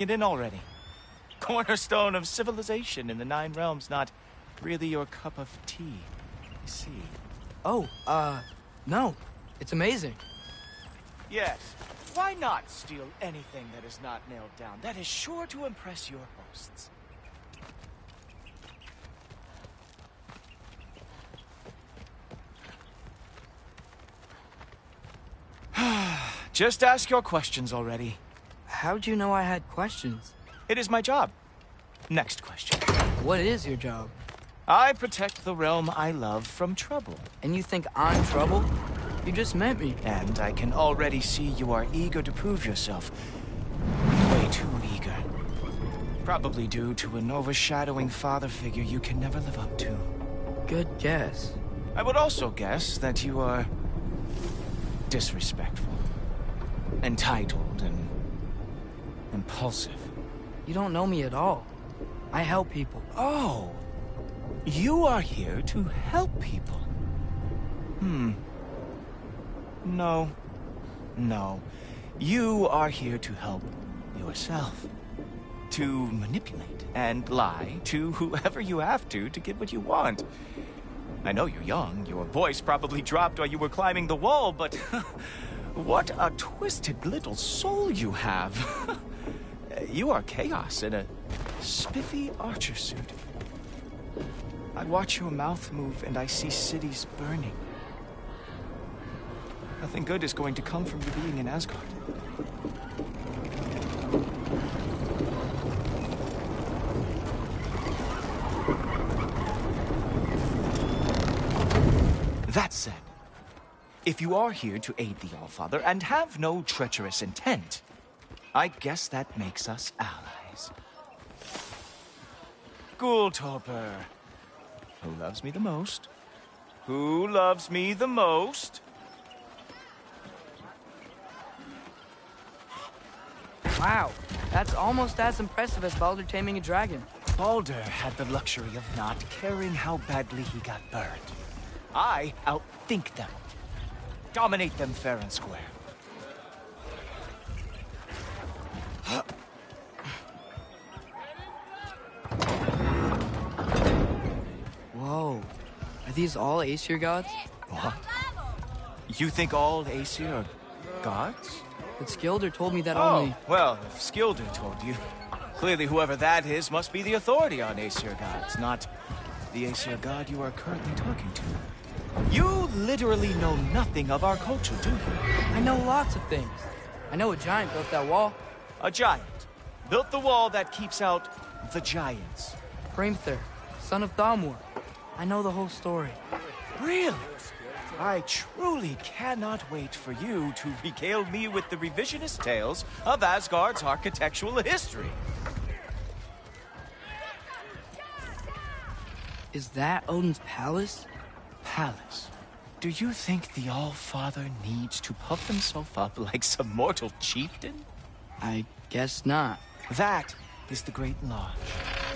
Get in already. Cornerstone of civilization in the Nine Realms, not really your cup of tea, I see. Oh, no. It's amazing. Yes. Why not steal anything that is not nailed down? That is sure to impress your hosts. Just ask your questions already. How'd you know I had questions? It is my job. Next question. What is your job? I protect the realm I love from trouble. And you think I'm trouble? You just met me. And I can already see you are eager to prove yourself. Way too eager. Probably due to an overshadowing father figure you can never live up to. Good guess. I would also guess that you are disrespectful, entitled, and impulsive. You don't know me at all. I help people. Oh, you are here to help people. No. You are here to help yourself. To manipulate and lie to whoever you have to get what you want. I know you're young. Your voice probably dropped while you were climbing the wall, but what a twisted little soul you have. You are chaos in a spiffy archer suit. I watch your mouth move and I see cities burning. Nothing good is going to come from you being in Asgard. That said, if you are here to aid the Allfather and have no treacherous intent, I guess that makes us allies. Gulltoper. Who loves me the most? Who loves me the most? Wow, that's almost as impressive as Baldur taming a dragon. Baldur had the luxury of not caring how badly he got burned. I outthink them. Dominate them fair and square. Whoa. Are these all Aesir gods? What? You think all Aesir are gods? But Skilder told me that Oh, only... well, if Skilder told you, clearly whoever that is must be the authority on Aesir gods, not the Aesir god you are currently talking to. You literally know nothing of our culture, do you? I know lots of things. I know a giant built that wall. A giant built the wall that keeps out the giants. Hrimthur, son of Thamur. I know the whole story. Really? I truly cannot wait for you to regale me with the revisionist tales of Asgard's architectural history. Is that Odin's palace? Palace? Do you think the All-Father needs to puff himself up like some mortal chieftain? I guess not. That is the Great Lodge,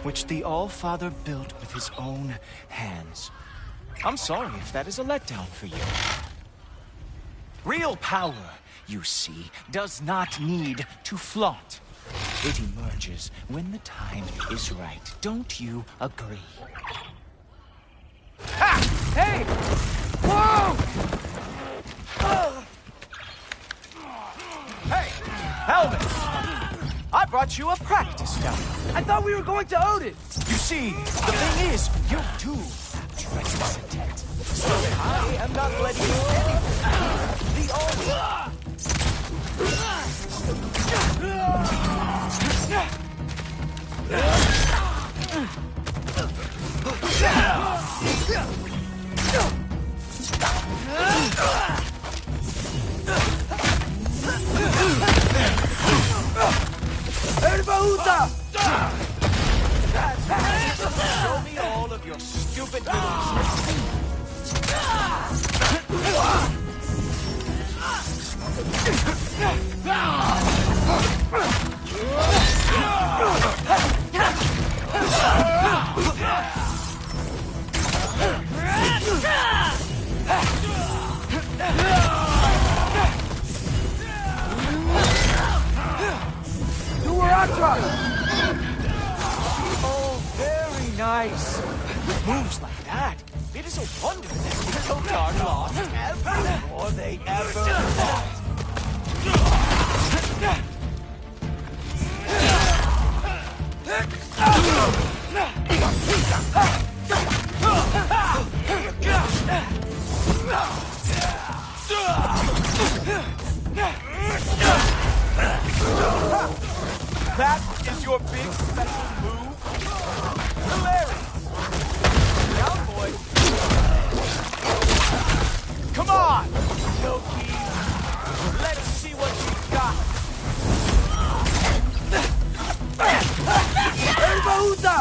which the All-Father built with his own hands. I'm sorry if that is a letdown for you. Real power, you see, does not need to flaunt. It emerges when the time is right. Don't you agree? Ha! Hey! Whoa! Hey, helmets! I brought you a practice down. I thought we were going to Odin! You see, the thing is, you do have treacherous intent. So I am not letting you anything. The Show me all of your stupid little... Duaratra! Oh, very nice. With moves like that, it is a wonder that Kotar lost every war they ever fought. That is your big special move? Hilarious! Down, boy! Come on, Loki! Let's see what you've got! Herbahuta!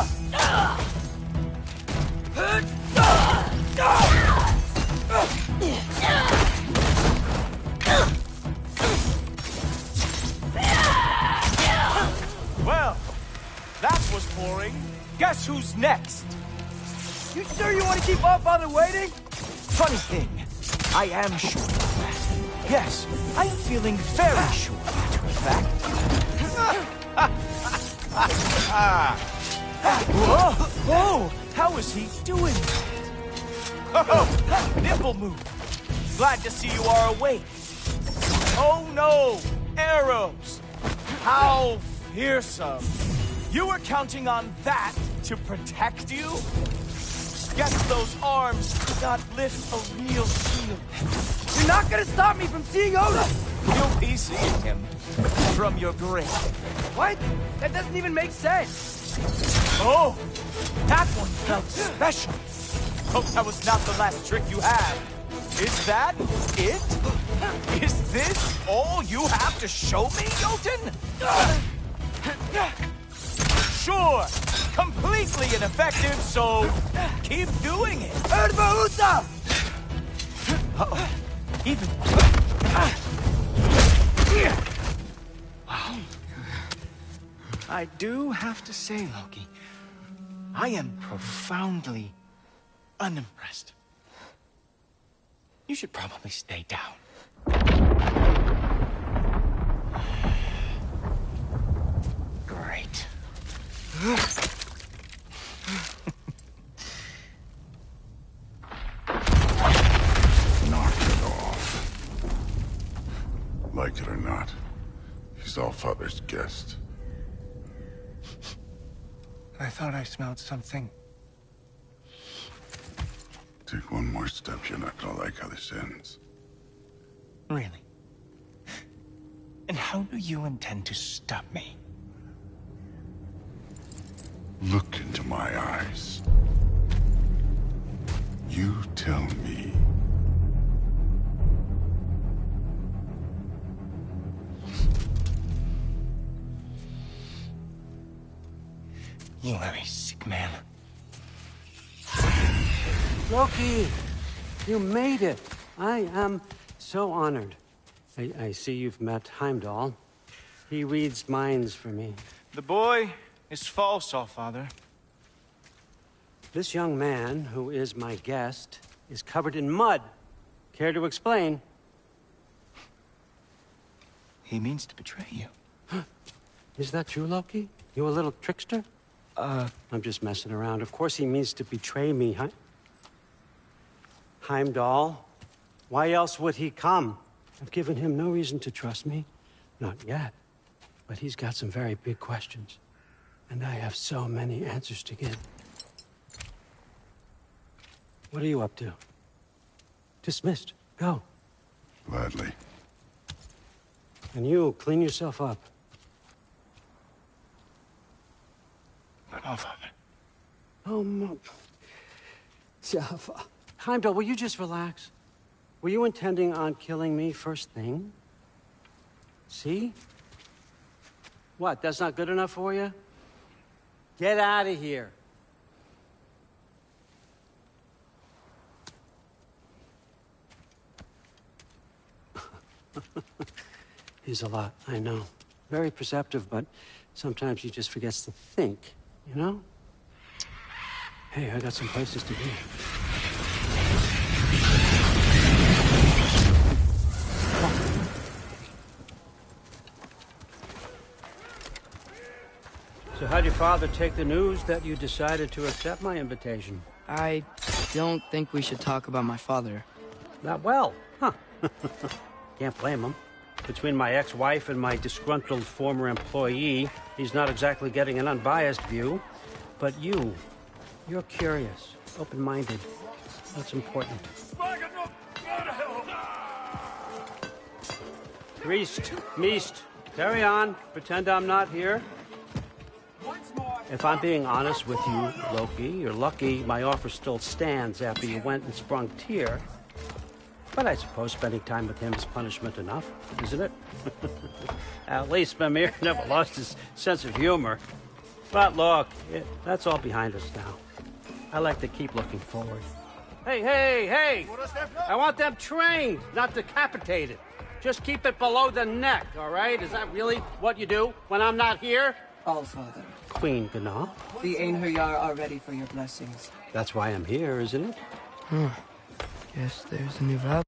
Well, that was boring. Guess who's next? You sure you want to keep our father waiting? Funny thing, I am sure of that. Yes, I am feeling very sure, matter of fact. Whoa! How is he doing that? Oh, nipple move. Glad to see you are awake. Oh no, arrows. How fearsome. You were counting on that to protect you? Guess those arms could not lift a real shield. You're not gonna stop me from seeing Oda! You'll be seeing him from your grave. What? That doesn't even make sense. Oh, that one felt special. Hope that was not the last trick you had. Is that it? Is this all you have to show me, Jotun? Sure, completely ineffective, so keep doing it. Herbahuta! Uh-oh, even... Wow. I do have to say, Loki, I am profoundly unimpressed. You should probably stay down. Great. Knock it off. Like it or not, he's Allfather's guest. I thought I smelled something. Take one more step, you're not gonna like how this ends. Really? And how do you intend to stop me? Look into my eyes. You tell me. You are a sick man. Loki, you made it. I am so honored. I see you've met Heimdall. He reads minds for me. The boy is false, Allfather. This young man, who is my guest, is covered in mud. Care to explain? He means to betray you. Is that true, Loki? You a little trickster? I'm just messing around. Of course he means to betray me, huh? Heimdall? Why else would he come? I've given him no reason to trust me. Not yet. But he's got some very big questions. And I have so many answers to give. What are you up to? Dismissed. Go. Gladly. And you, clean yourself up. But Allfather. Oh, no. Jaffa. Heimdall, will you just relax? Were you intending on killing me first thing? See? What, that's not good enough for you? Get out of here. He's a lot, I know. Very perceptive, but sometimes he just forgets to think, you know? Hey, I got some places to be. So how'd your father take the news that you decided to accept my invitation? I don't think we should talk about my father. Not well, huh? Can't blame him. Between my ex-wife and my disgruntled former employee, he's not exactly getting an unbiased view. But you're curious, open-minded. That's important. Priest, Meest, carry on. Pretend I'm not here. If I'm being honest with you, Loki, you're lucky my offer still stands after you went and sprung Tyr. But I suppose spending time with him is punishment enough, isn't it? At least Mimir never lost his sense of humor. But look, that's all behind us now. I like to keep looking forward. Hey! I want them trained, not decapitated. Just keep it below the neck, all right? Is that really what you do when I'm not here? Allfather, Queen Gná. the Einherjar are ready for your blessings. That's why I'm here, isn't it? Guess there's a new vow.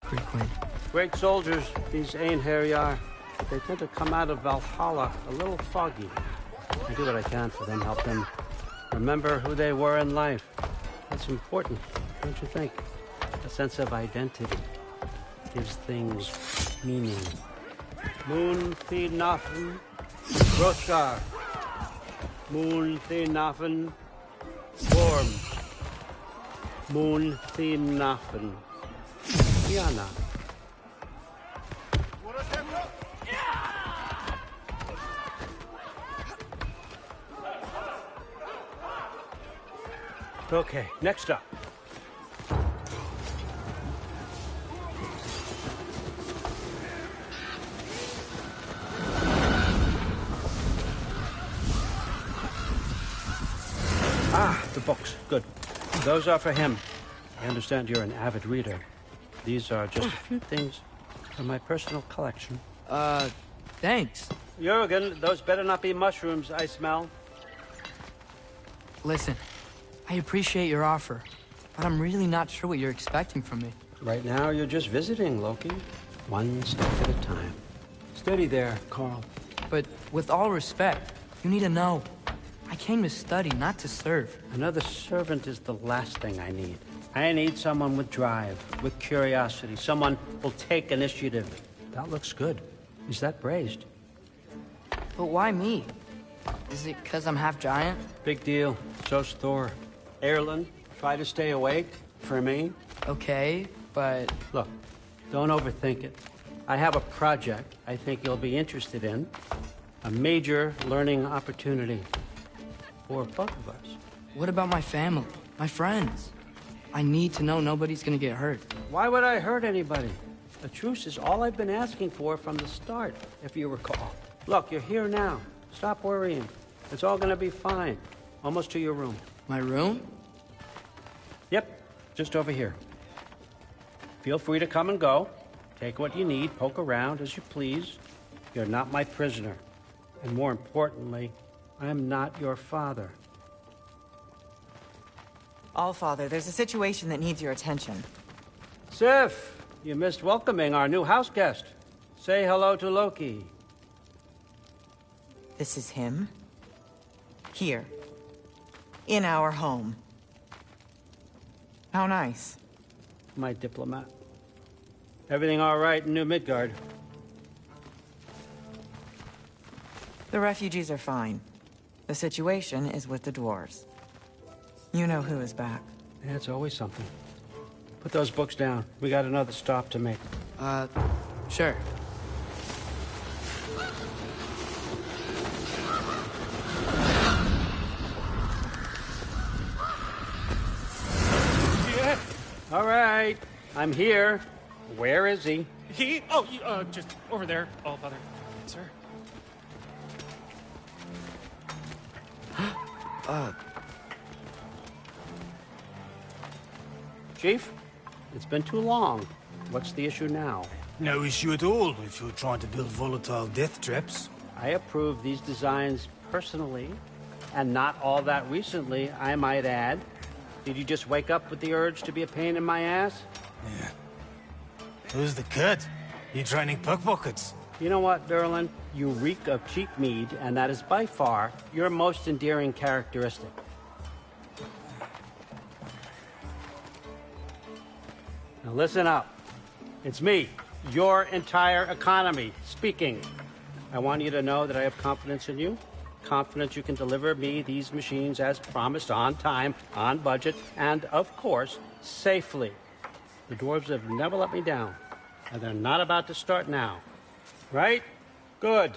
Queen. Great soldiers, these Einherjar. They tend to come out of Valhalla a little foggy. I do what I can for them, help them remember who they were in life. That's important, don't you think? A sense of identity gives things meaning. Moon Thinafen, Hrothgar. Moon Thinafen, Worm. Moon Thinafen, Diana. Okay, next up. The books. Good. Those are for him. I understand you're an avid reader. These are just a few things from my personal collection. Thanks. Jurgen, those better not be mushrooms I smell. Listen, I appreciate your offer, but I'm really not sure what you're expecting from me. Right now, you're just visiting, Loki. One step at a time. Steady there, Carl. But with all respect, you need to know. I came to study, not to serve. Another servant is the last thing I need. I need someone with drive, with curiosity, someone who'll take initiative. That looks good. Is that braised? But why me? Is it because I'm half giant? Big deal. So's Thor. Erlen, try to stay awake for me. Okay, but... Look, don't overthink it. I have a project I think you'll be interested in. A major learning opportunity. For both of us. What about my family? My friends? I need to know nobody's gonna get hurt. Why would I hurt anybody? A truce is all I've been asking for from the start, if you recall. Look, you're here now. Stop worrying. It's all gonna be fine. Almost to your room. My room? Yep, just over here. Feel free to come and go. Take what you need, poke around as you please. You're not my prisoner. And more importantly, I'm not your father. Allfather, there's a situation that needs your attention. Sif, you missed welcoming our new house guest. Say hello to Loki. This is him. Here. In our home. How nice. My diplomat. Everything all right in New Midgard? The refugees are fine. The situation is with the dwarves. You know who is back. Yeah, it's always something. Put those books down. We got another stop to make. Sure. Yeah. All right. I'm here. Where is he? He? Oh, just over there, Allfather. Sir? Chief, it's been too long. What's the issue now? No issue at all if you're trying to build volatile death traps. I approve these designs personally, and not all that recently, I might add. Did you just wake up with the urge to be a pain in my ass? Yeah. Who's the kid? You training pickpockets? You know what, Durlin? You reek of cheap mead, and that is by far your most endearing characteristic. Now listen up. It's me, your entire economy, speaking. I want you to know that I have confidence in you. Confidence you can deliver me these machines as promised, on time, on budget, and, of course, safely. The dwarves have never let me down, and they're not about to start now. Right? Good.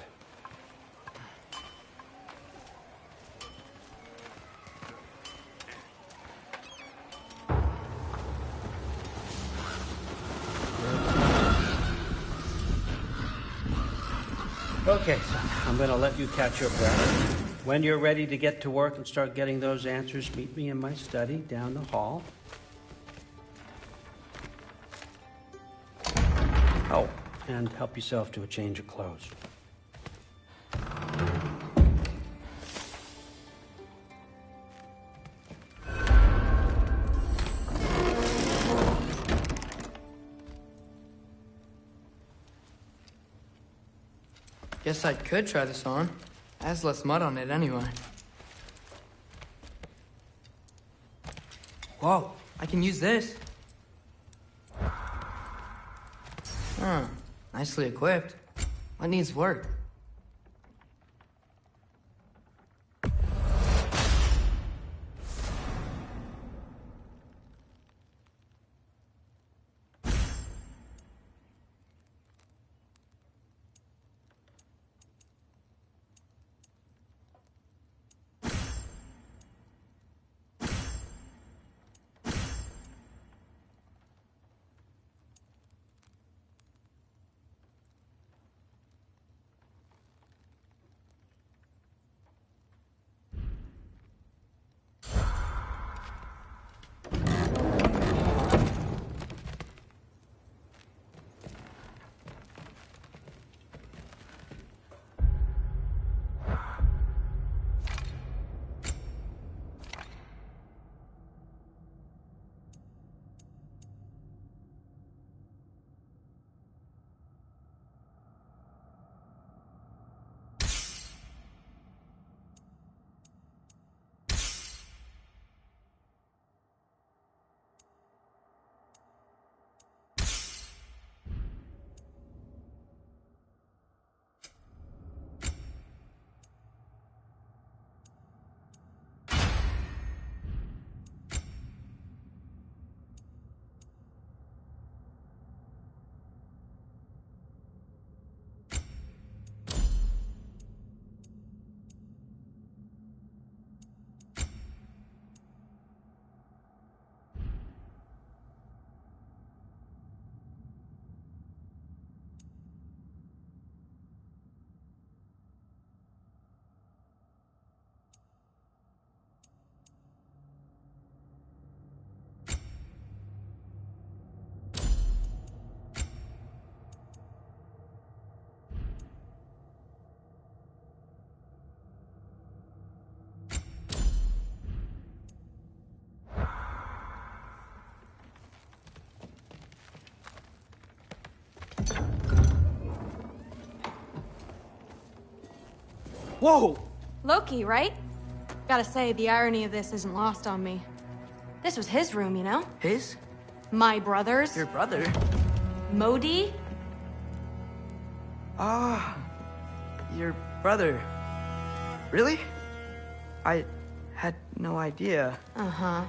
Okay, son, I'm going to let you catch your breath. When you're ready to get to work and start getting those answers, meet me in my study down the hall. Oh, and help yourself to a change of clothes. Guess I could try this on. It has less mud on it anyway. Whoa, I can use this. Huh, nicely equipped. What needs work? Whoa! Loki, right? Gotta say, the irony of this isn't lost on me. This was his room, you know? His? My brother's. Your brother? Modi? Ah, your brother. Really? I had no idea. Uh-huh.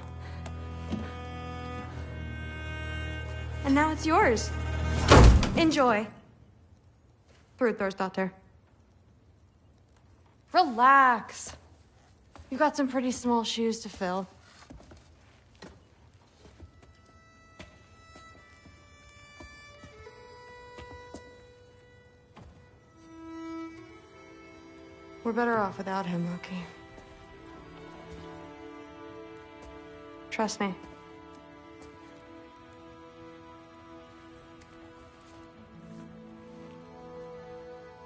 And now it's yours. Enjoy. Thrudthorstdotter. Relax. You've got some pretty small shoes to fill. We're better off without him, Loki. Trust me.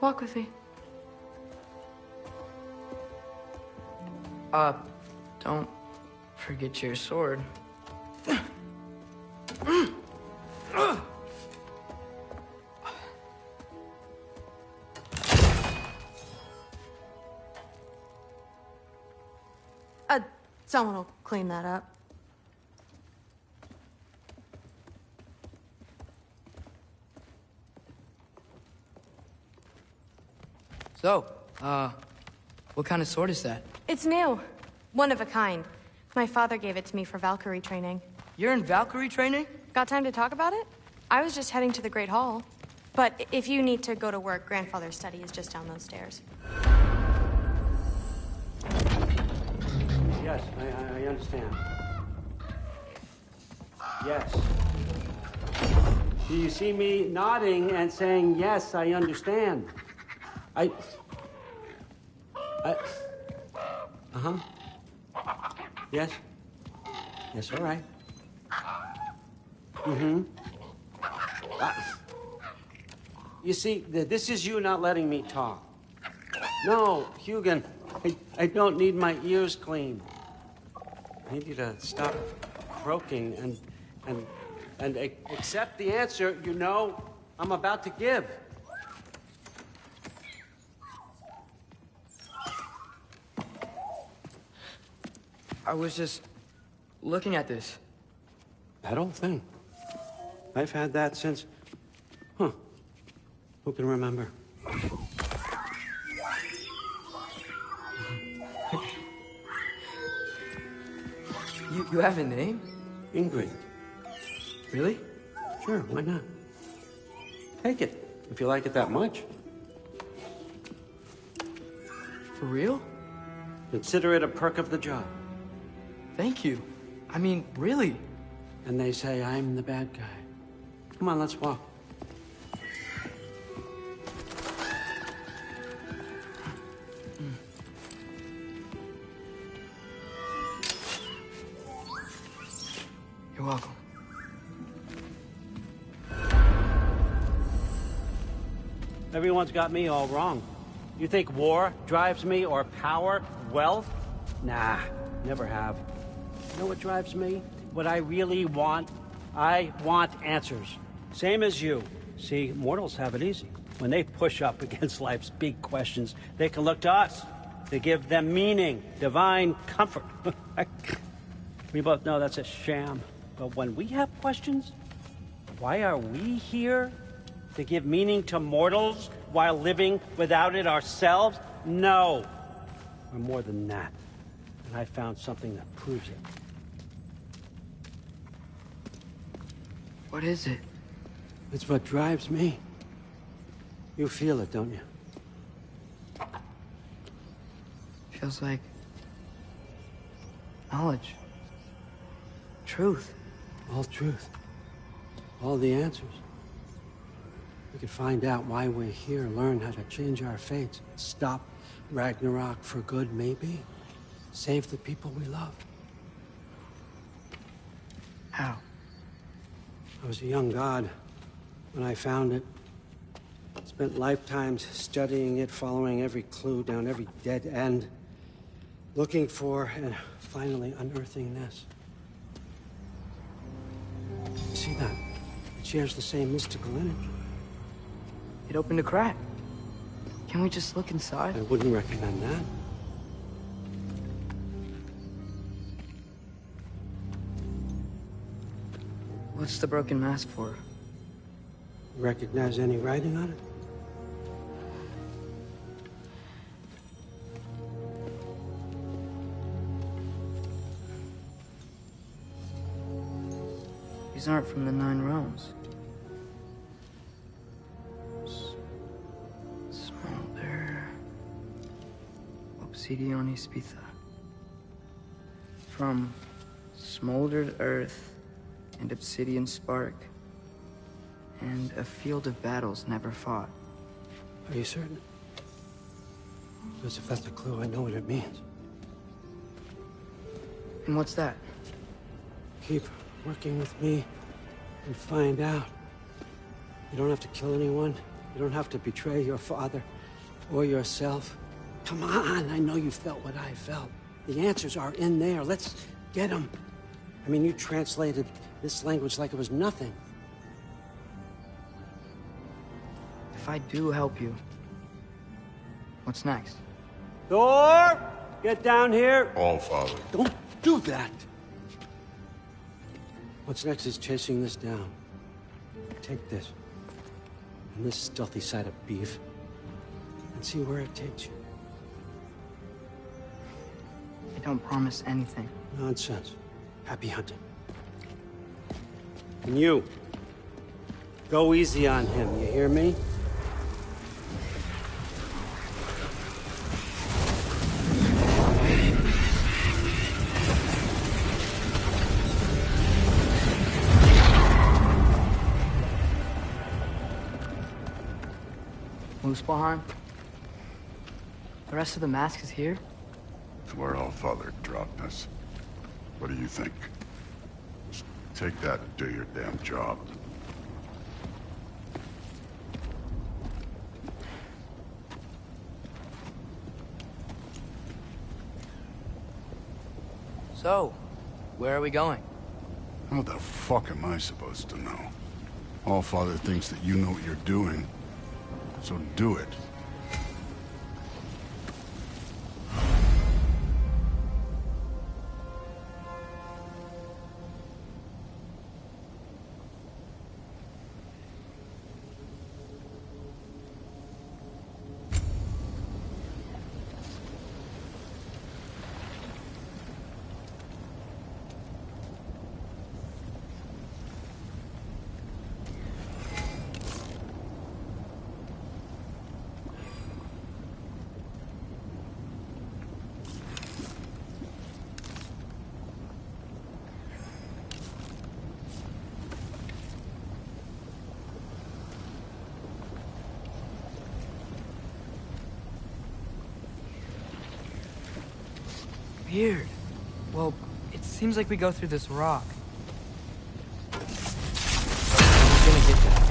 Walk with me. Don't forget your sword. Someone will clean that up. So, what kind of sword is that? It's new. One of a kind. My father gave it to me for Valkyrie training. You're in Valkyrie training? Got time to talk about it? I was just heading to the Great Hall. But if you need to go to work, grandfather's study is just down those stairs. Yes, I understand. Yes. Do you see me nodding and saying, yes, I understand? Uh-huh. Yes? Yes, all right. Mm-hmm. You see, this is you not letting me talk. No, Hugin, I don't need my ears cleaned. I need you to stop croaking and accept the answer you know I'm about to give. I was just looking at this. That old thing. I've had that since... Huh. Who can remember? You have a name? Ingrid. Really? Sure, why not? Take it, if you like it that much. For real? Consider it a perk of the job. Thank you. I mean, really. And they say I'm the bad guy. Come on, let's walk. You're welcome. Everyone's got me all wrong. You think war drives me, or power, wealth? Nah, never have. You know what drives me? What I really want? I want answers. Same as you. See, mortals have it easy. When they push up against life's big questions, they can look to us. They give them meaning, divine comfort. We both know that's a sham. But when we have questions, why are we here? To give meaning to mortals while living without it ourselves? No. We're more than that. And I found something that proves it. What is it? It's what drives me. You feel it, don't you? Feels like knowledge. Truth. All truth. All the answers. We could find out why we're here, learn how to change our fates, stop Ragnarok for good, maybe. Save the people we love. How? I was a young god when I found it. Spent lifetimes studying it, following every clue down every dead end, looking for and finally unearthing this. See that? It shares the same mystical energy. It opened a crack. Can we just look inside? I wouldn't recommend that. What's the broken mask for? Recognize any writing on it? These aren't from the Nine Realms. Smolder. Obsidian Spitha. From smoldered earth and obsidian spark, and a field of battles never fought. Are you certain? Because if that's a clue, I know what it means. And what's that? Keep working with me and find out. You don't have to kill anyone. You don't have to betray your father or yourself. Come on, I know you felt what I felt. The answers are in there. Let's get them. I mean, you translated this language like it was nothing. If I do help you, what's next? Thor! Get down here! All Father. Don't do that! What's next is chasing this down. Take this. And this stealthy side of beef. And see where it takes you. I don't promise anything. Nonsense. Happy hunting. And you. Go easy on him, you hear me? Muspelheim? The rest of the mask is here? It's where All Father dropped us. What do you think? Just take that and do your damn job. So, where are we going? How the fuck am I supposed to know? All Father thinks that you know what you're doing, so do it. Weird. Well, it seems like we go through this rock. I'm gonna get that.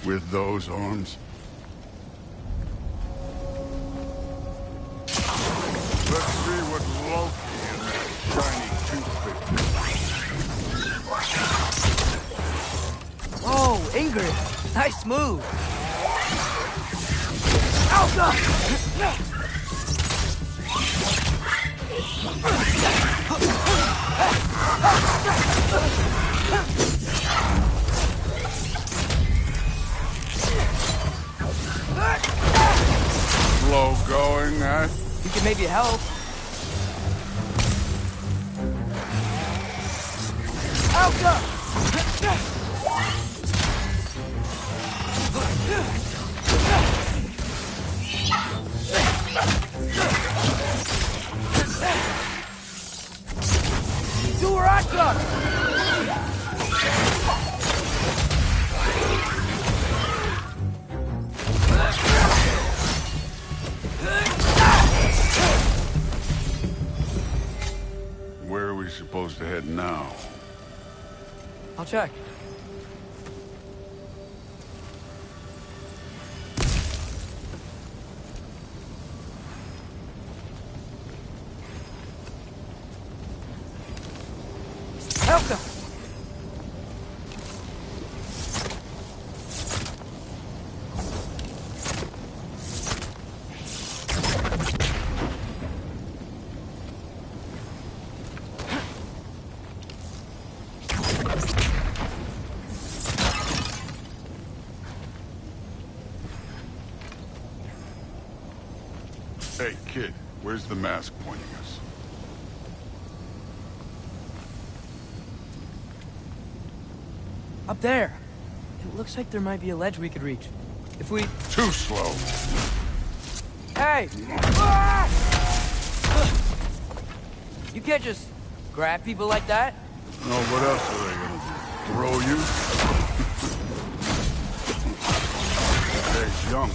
With those arms? Let's see what Loki and that shiny toothpick. Whoa, Ingrid! Nice move! Alka! Slow going, huh? We can maybe help. Alka! Where are we supposed to head now? I'll check. Elka! Hey, kid, where's the mask pointing us? Up there. It looks like there might be a ledge we could reach. If we... Too slow. Hey! You can't just grab people like that. No, what else are they gonna do? Throw you? They're young.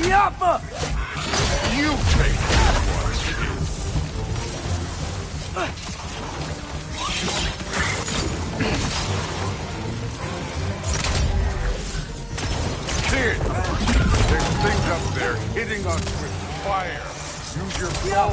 Yappa! You take this one, kid. They're hitting us with fire. Use your bow.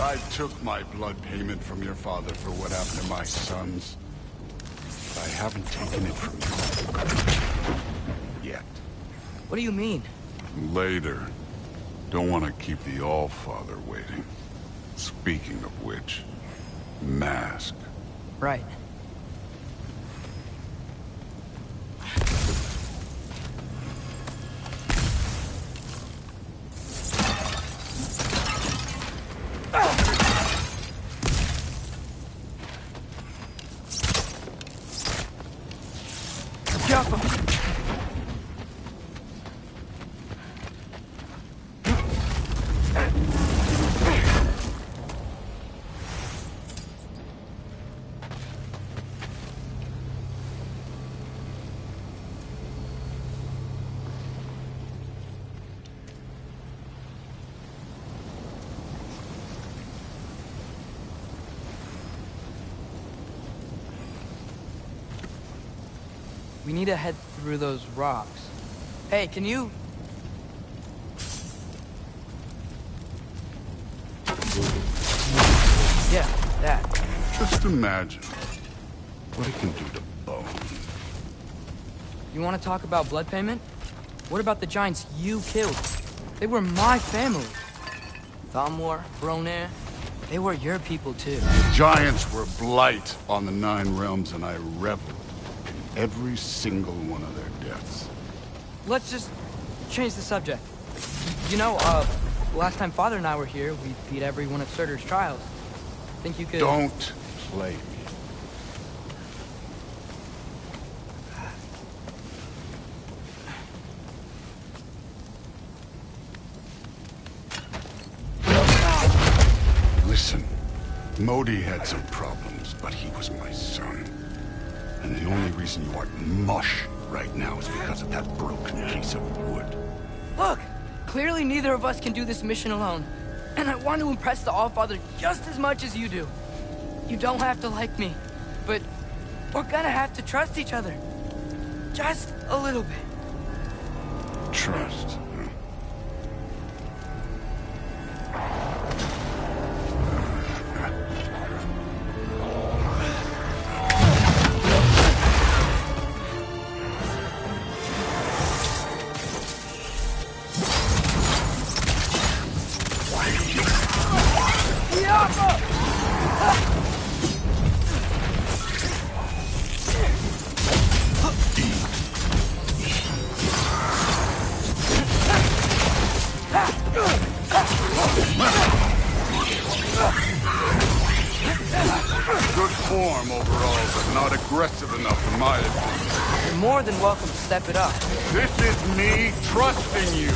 I took my blood payment from your father for what happened to my sons. But I haven't taken it from you. Yet. What do you mean? Later. Don't want to keep the All-Father waiting. Speaking of which, mask. Right. We need to head through those rocks. Hey, can you... Yeah, that. Just imagine what it can do to bone. You want to talk about blood payment? What about the giants you killed? They were my family. Thamur, Bronir, they were your people too. Giants were blight on the Nine Realms, and I reveled in every single one of their deaths. Let's just change the subject. You know, last time Father and I were here, we beat every one of Surtur's trials. Think you could... Don't play me. Listen, Modi had some problems, but he was my son. And the only reason you aren't mush right now is because of that broken piece of wood. Look! Clearly neither of us can do this mission alone. And I want to impress the Allfather just as much as you do. You don't have to like me, but we're gonna have to trust each other. Just a little bit. Trust. Good form overall, but not aggressive enough for my opinion. You're more than welcome to step it up. This is me trusting you.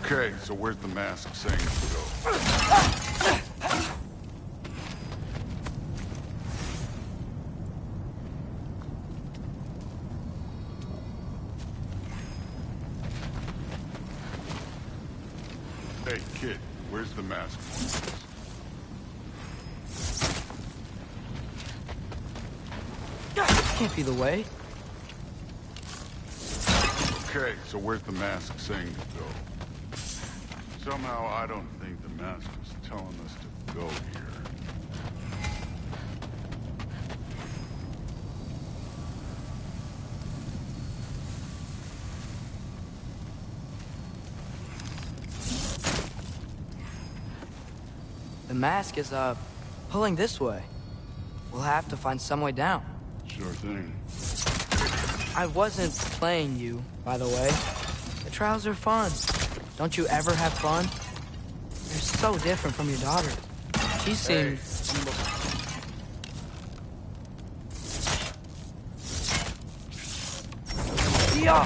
Okay, so where's the mask saying to go? Hey, kid, where's the mask? Can't be the way. Okay, so where's the mask saying to go? Somehow I don't think the mask is telling us to go here. mask is, pulling this way. We'll have to find some way down. Sure thing. I wasn't playing you, by the way. The trials are fun. Don't you ever have fun? You're so different from your daughter. She seems... Yeah.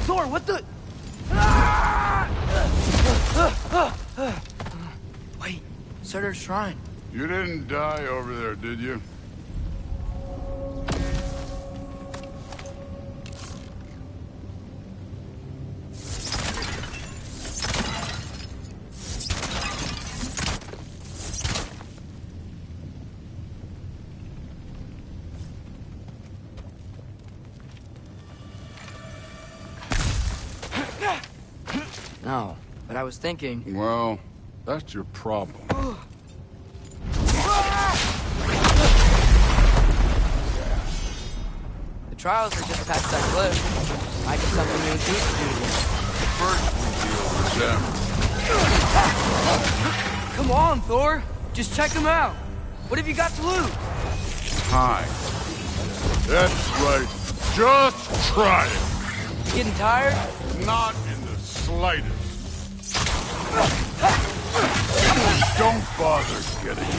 Thor, what the... Wait, Surtur's shrine. You didn't die over there, did you? No, but I was thinking... Well, that's your problem. The trials are just past that cliff. Might be something you and Keith can do together. First we deal with them. Come on, Thor. Just check them out. What have you got to lose? Time. That's right. Just try it. Getting tired? Not in the slightest. Don't bother getting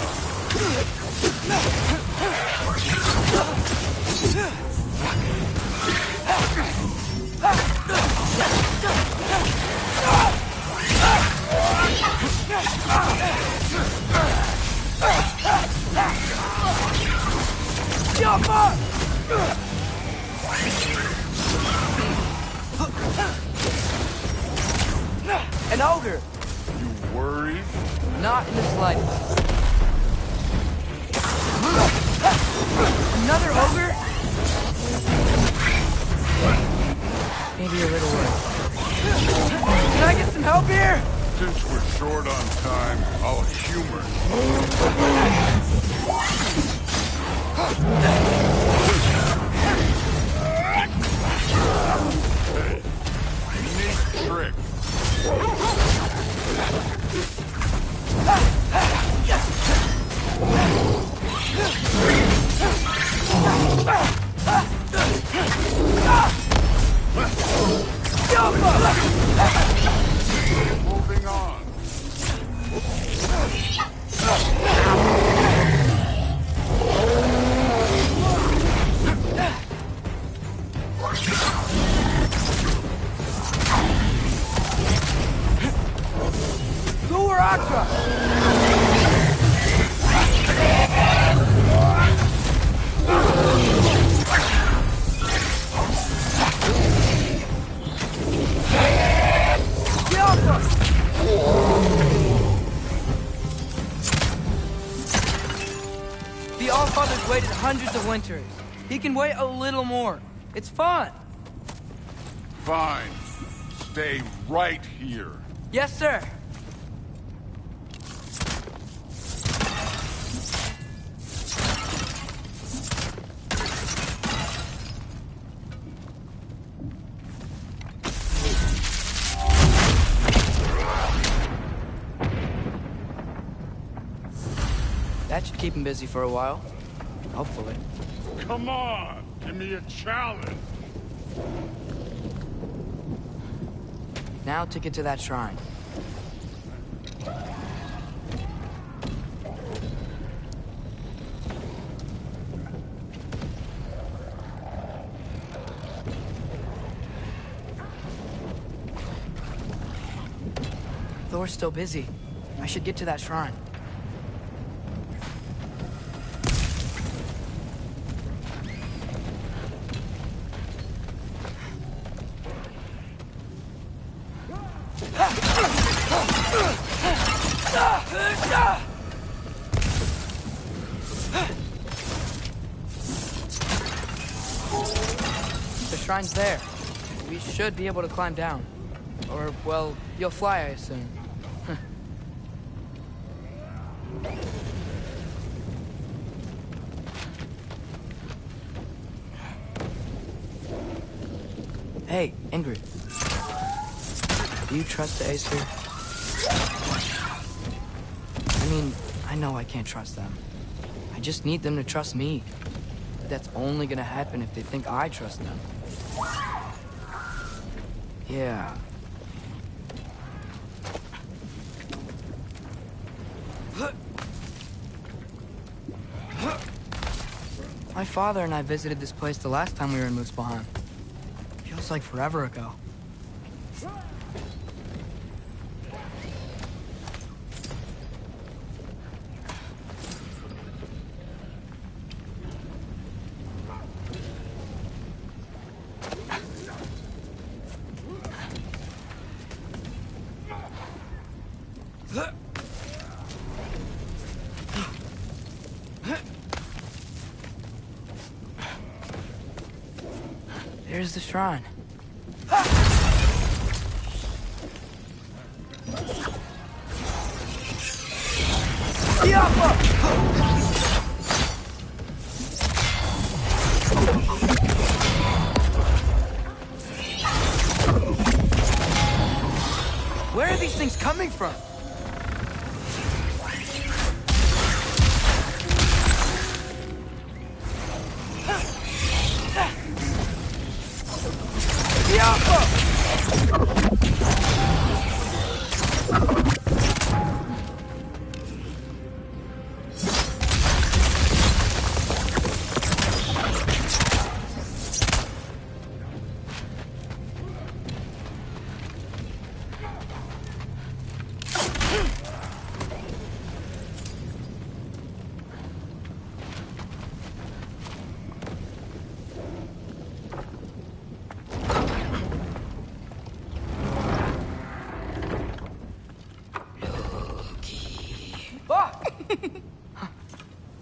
Jump up! An ogre! You worried? Not in the slightest. Another ogre? Maybe a little worried. Can I get some help here? Since we're short on time, I'll humor Hey, neat trick. Moving on. The Allfather's waited hundreds of winters. He can wait a little more. It's fun. Fine. Stay right here. Yes, sir. That should keep him busy for a while. Hopefully. Come on, give me a challenge. Now to get to that shrine. Thor's still busy. I should get to that shrine. The shrine's there. We should be able to climb down. Or, well, you'll fly, I assume. Hey, Ingrid. Do you trust the Aesir? I mean, I know I can't trust them. I just need them to trust me. But that's only gonna happen if they think I trust them. Yeah. My father and I visited this place the last time we were in Muspelheim. Feels like forever ago. There's the shrine. Where are these things coming from?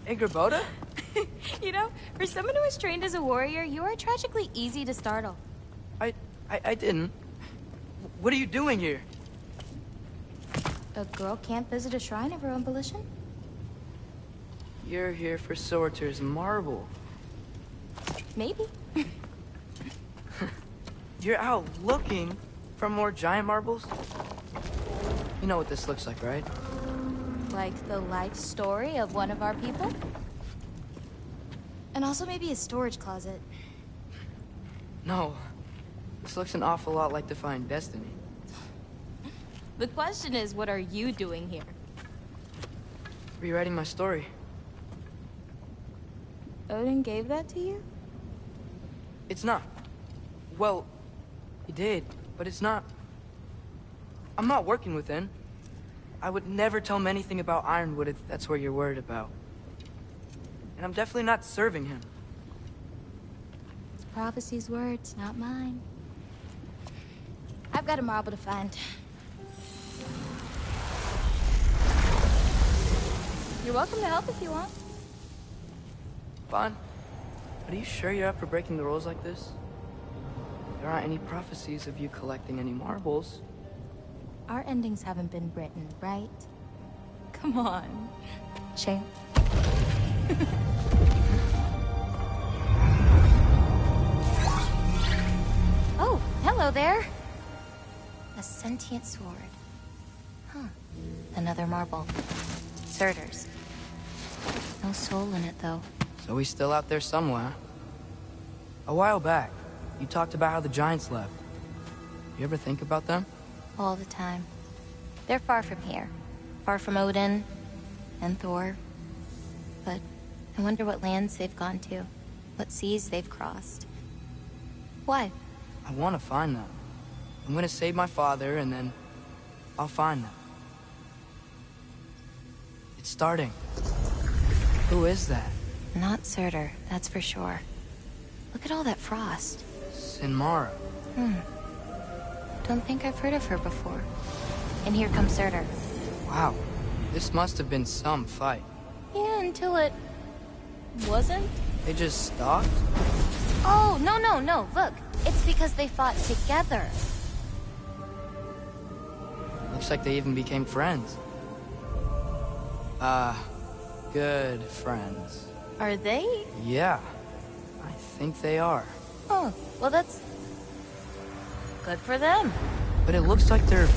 Angrboda? You know, for someone who was trained as a warrior, you are tragically easy to startle. I didn't. What are you doing here? A girl can't visit a shrine of her own volition? You're here for Surtur's marble. Maybe. You're out looking for more giant marbles? You know what this looks like, right? Like the life story of one of our people? And also maybe a storage closet. No. This looks an awful lot like Defying Destiny. The question is, what are you doing here? Rewriting my story. Odin gave that to you? It's not. Well, he did, but it's not. I'm not working with him. I would never tell him anything about Ironwood if that's what you're worried about. And I'm definitely not serving him. It's prophecy's words, not mine. I've got a marble to find. You're welcome to help if you want. Fine. But are you sure you're up for breaking the rules like this? There aren't any prophecies of you collecting any marbles. Our endings haven't been written, right? Come on, champ. Oh, hello there. A sentient sword. Huh. Another marble. Surtur's. No soul in it, though. So he's still out there somewhere. A while back, you talked about how the Giants left. You ever think about them? All the time. They're far from here. Far from Odin and Thor. But I wonder what lands they've gone to. What seas they've crossed. Why? I want to find them. I'm gonna save my father, and then I'll find them. It's starting. Who is that? Not Surtur, that's for sure. Look at all that frost. Sinmara. Don't think I've heard of her before. And here comes Surtur. Wow. This must have been some fight. Yeah, until it... wasn't? They just stopped? Oh, no. Look, it's because they fought together. Looks like they even became friends. Good friends. Are they? Yeah, I think they are. Oh, well that's... good for them. But it looks like their...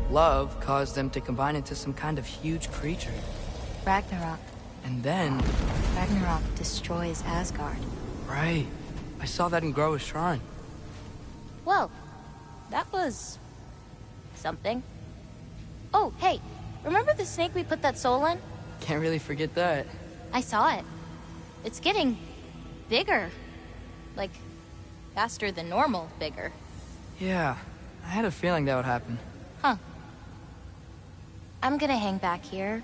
love caused them to combine into some kind of huge creature. Ragnarok. And then... Ragnarok destroys Asgard. Right. I saw that in Groa's shrine. Well, that was... something. Oh, hey, remember the snake we put that soul in? Can't really forget that. I saw it. It's getting... bigger. Like, faster than normal bigger. Yeah, I had a feeling that would happen. Huh. I'm gonna hang back here.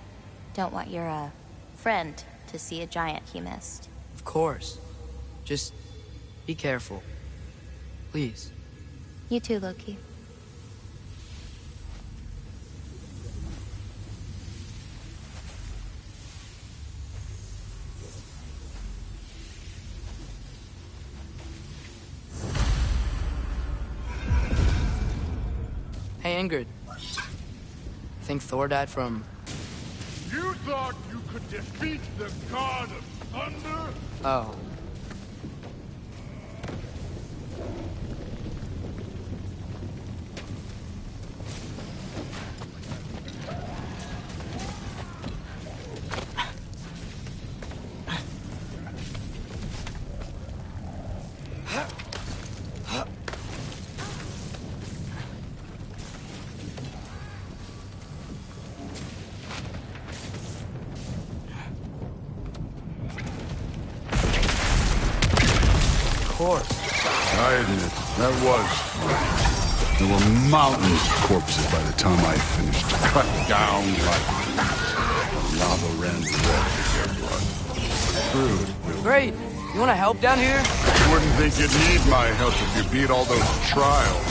Don't want your, friend to see a giant he missed. Of course. Just be careful. Please. You too, Loki. Hey, Ingrid. Think Thor died from... You thought you could defeat the god of thunder? Oh. I admit, that was fun. There were mountains of corpses by the time I finished. Cut down like lava ran red in their blood. True. Great. You want to help down here? You wouldn't think you'd need my help if you beat all those trials.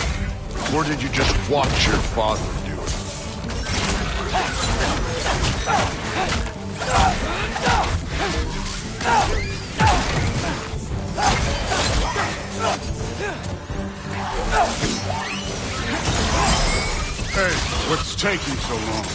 Or did you just watch your father do Hey, what's taking so long?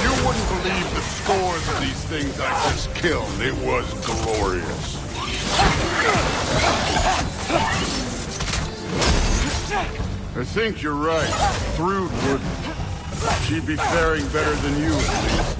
You wouldn't believe the scores of these things I just killed. It was glorious. I think you're right. Thrud wouldn't. She'd be faring better than you, at least.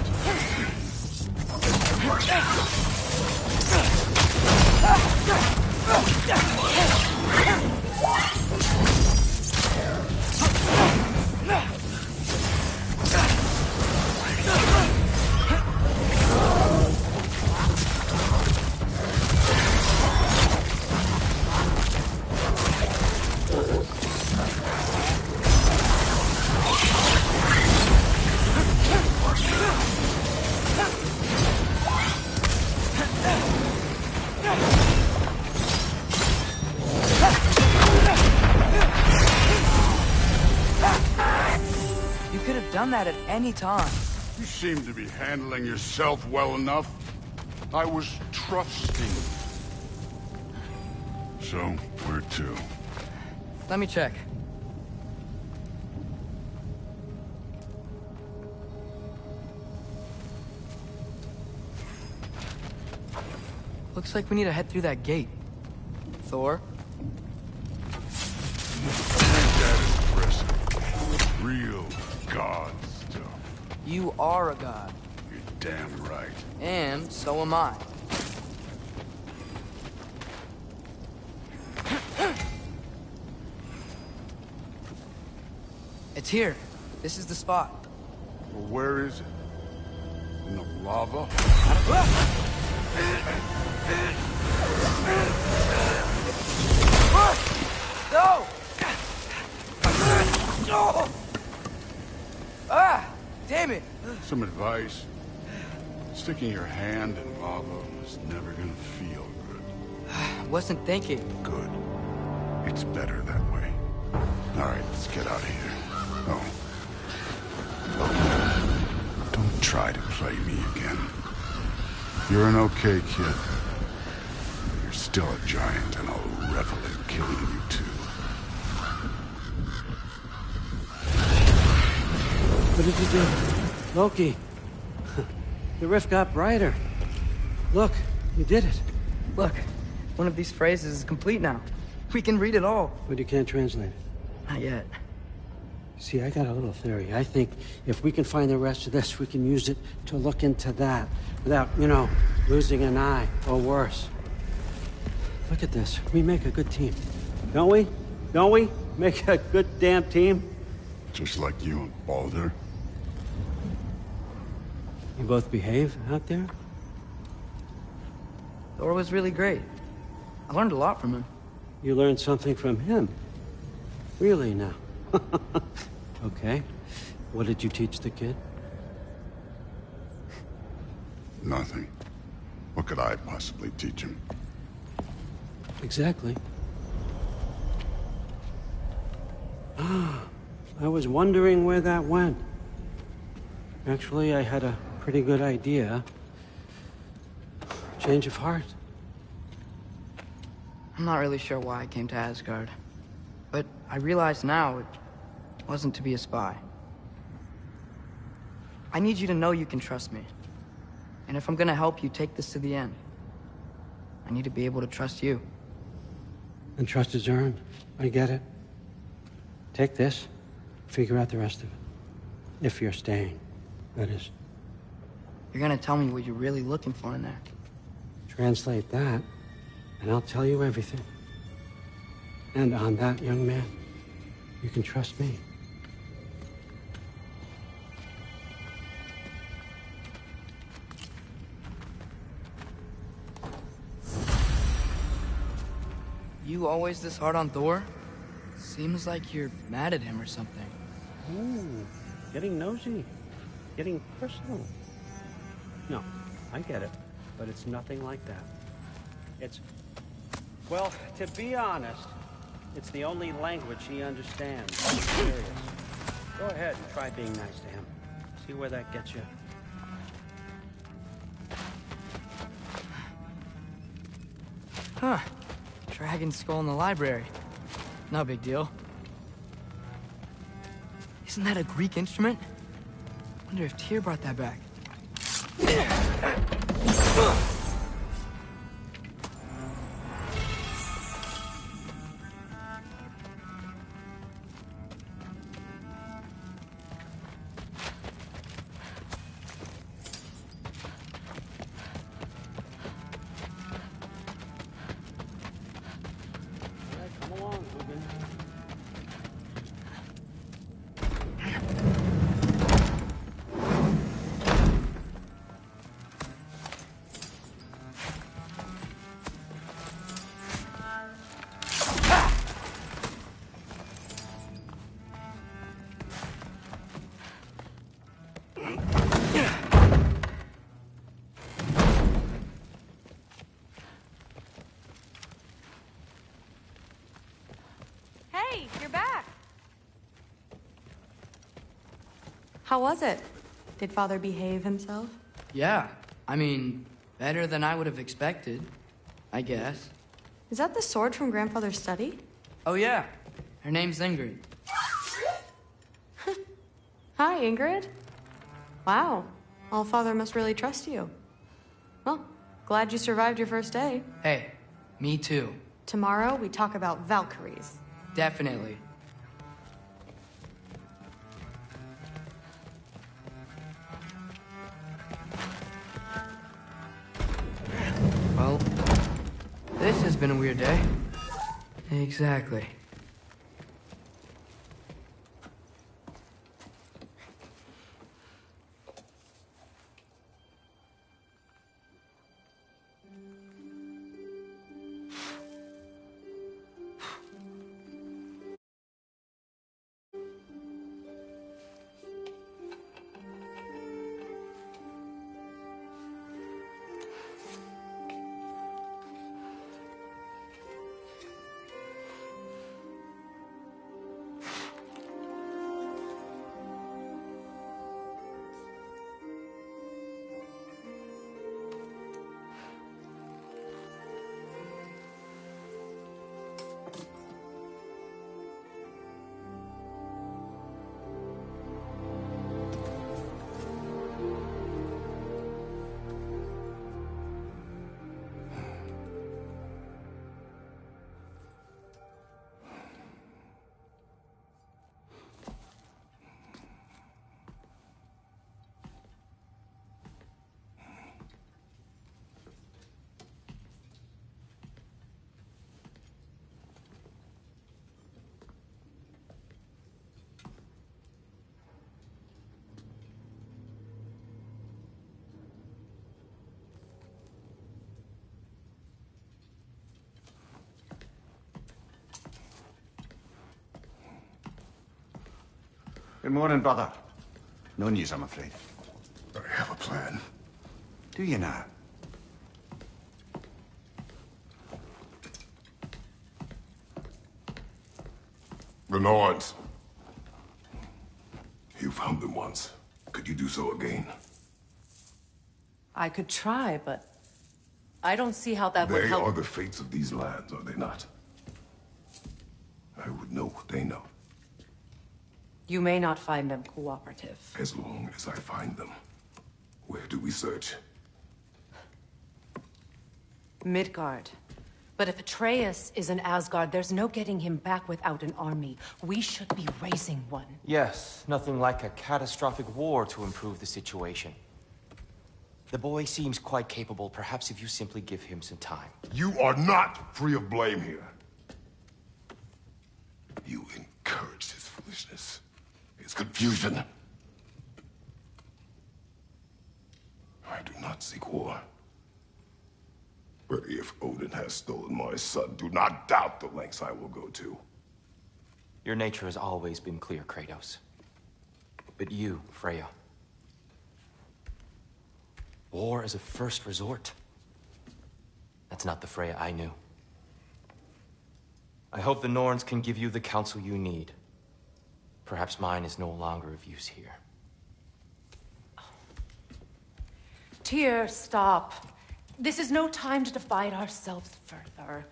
You could have done that at any time. You seem to be handling yourself well enough. I was trusting. So, where to? Let me check. Looks like we need to head through that gate. Thor? That is impressive. Real god stuff. You are a god. You're damn right. And so am I. It's here. This is the spot. Well, where is it? In the lava? No! No! Ah! Damn it! Some advice. Sticking your hand in lava is never gonna feel good. Wasn't thinking. Good. It's better that way. All right, let's get out of here. Oh. Don't try to play me again. You're an okay kid. You're still a giant, and I'll revel in killing you too. What did you do? Loki. The rift got brighter. Look, you did it. Look, one of these phrases is complete now. We can read it all. But you can't translate it. Not yet. See, I got a little theory. I think if we can find the rest of this, we can use it to look into that without, losing an eye or worse. Look at this. We make a good team. Don't we? Don't we? Make a good damn team? Just like you and Baldur. You both behave out there? Thor was really great. I learned a lot from him. You learned something from him? Really now? Okay. What did you teach the kid? Nothing. What could I possibly teach him? Exactly. I was wondering where that went. Actually, I had a pretty good idea. Change of heart. I'm not really sure why I came to Asgard. But I realize now it wasn't to be a spy. I need you to know you can trust me. And if I'm gonna help you take this to the end, I need to be able to trust you. And trust is earned. I get it. Take this, figure out the rest of it. If you're staying, that is. You're gonna tell me what you're really looking for in there. Translate that, and I'll tell you everything. And on that, young man, you can trust me. You always this hard on Thor? Seems like you're mad at him or something. Ooh, getting nosy. Getting personal. No, I get it. But it's nothing like that. It's... Well, to be honest, it's the only language he understands. I'm serious. Go ahead and try being nice to him. See where that gets you. Huh. Dragon skull in the library. No big deal. Isn't that a Greek instrument? Wonder if Tyr brought that back. Come along, Ruben. Hey, you're back. How was it? Did Father behave himself? Yeah, I mean, better than I would have expected, I guess. Is that the sword from Grandfather's study? Oh yeah, her name's Ingrid. Hi, Ingrid. Wow, Allfather must really trust you. Well, glad you survived your first day. Hey, me too. Tomorrow, we talk about Valkyries. Definitely. Well, this has been a weird day. Exactly. Good morning, brother. No news, I'm afraid. I have a plan. Do you now? The Norns. You found them once. Could you do so again? I could try, but I don't see how that would help. They are the fates of these lands, are they not? I would know what they know. You may not find them cooperative. As long as I find them. Where do we search? Midgard. But if Atreus is in Asgard, there's no getting him back without an army. We should be raising one. Yes, nothing like a catastrophic war to improve the situation. The boy seems quite capable. Perhaps if you simply give him some time. You are not free of blame here. You encouraged his foolishness. His confusion. I do not seek war. But if Odin has stolen my son, do not doubt the lengths I will go to. Your nature has always been clear, Kratos. But you, Freya. War as a first resort. That's not the Freya I knew. I hope the Norns can give you the counsel you need. Perhaps mine is no longer of use here. Tyr, stop. This is no time to divide ourselves further.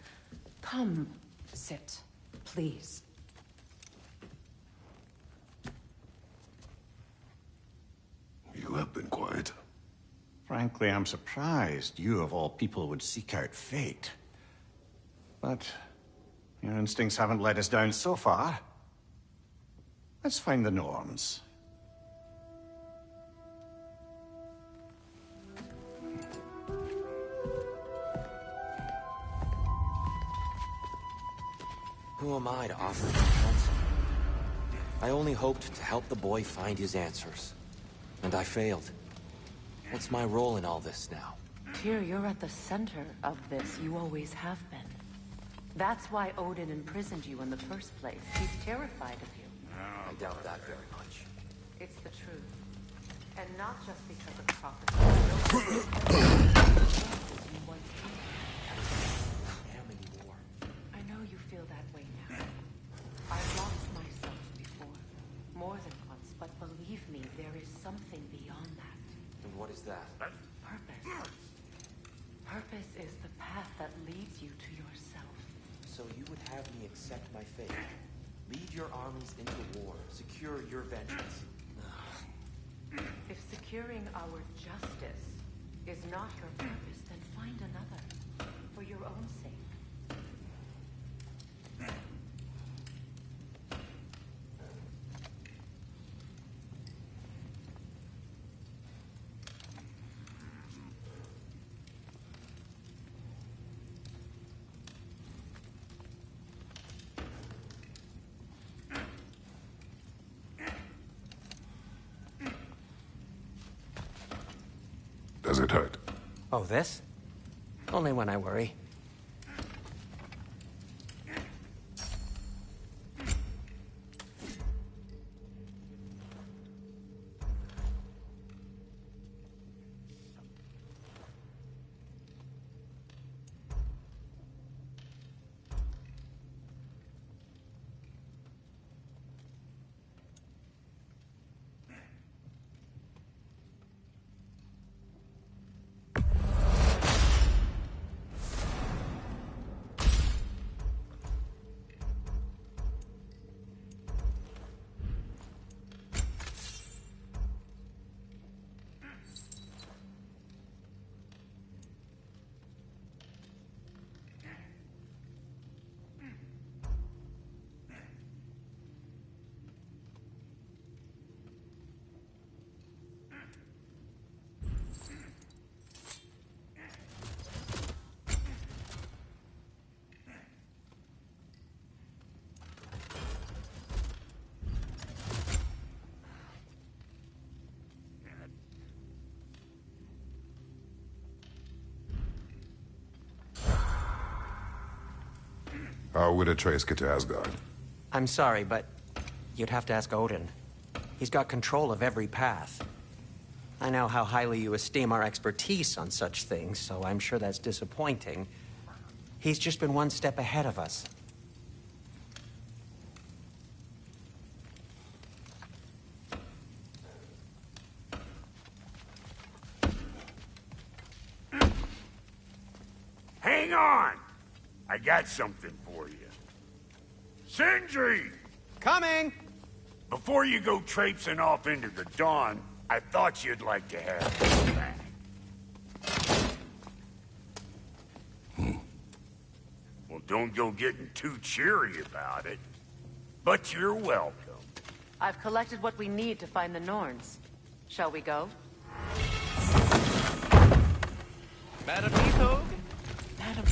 Come, sit, please. You have been quiet. Frankly, I'm surprised you, of all people, would seek out fate. But your instincts haven't let us down so far. Let's find the Norns. Who am I to offer him counsel? I only hoped to help the boy find his answers. And I failed. What's my role in all this now? Tyr, you're at the center of this. You always have been. That's why Odin imprisoned you in the first place. He's terrified of you. I doubt that very much. It's the truth. And not just because of prophecy. I know you feel that way now. I've lost myself before. More than once, but believe me, there is something beyond have me accept my fate. Lead your armies into war. Secure your vengeance. If securing our justice is not your purpose, then find another. For your own sake. Does it hurt? Oh, this? Only when I worry. How would Atreus get to Asgard? I'm sorry, but you'd have to ask Odin. He's got control of every path. I know how highly you esteem our expertise on such things, so I'm sure that's disappointing. He's just been one step ahead of us. Hang on! I got something for you. Sindri! Coming! Before you go traipsing off into the dawn, I thought you'd like to have this back. Well, don't go getting too cheery about it. But you're welcome. I've collected what we need to find the Norns. Shall we go? Madam Nidhogg? Madam...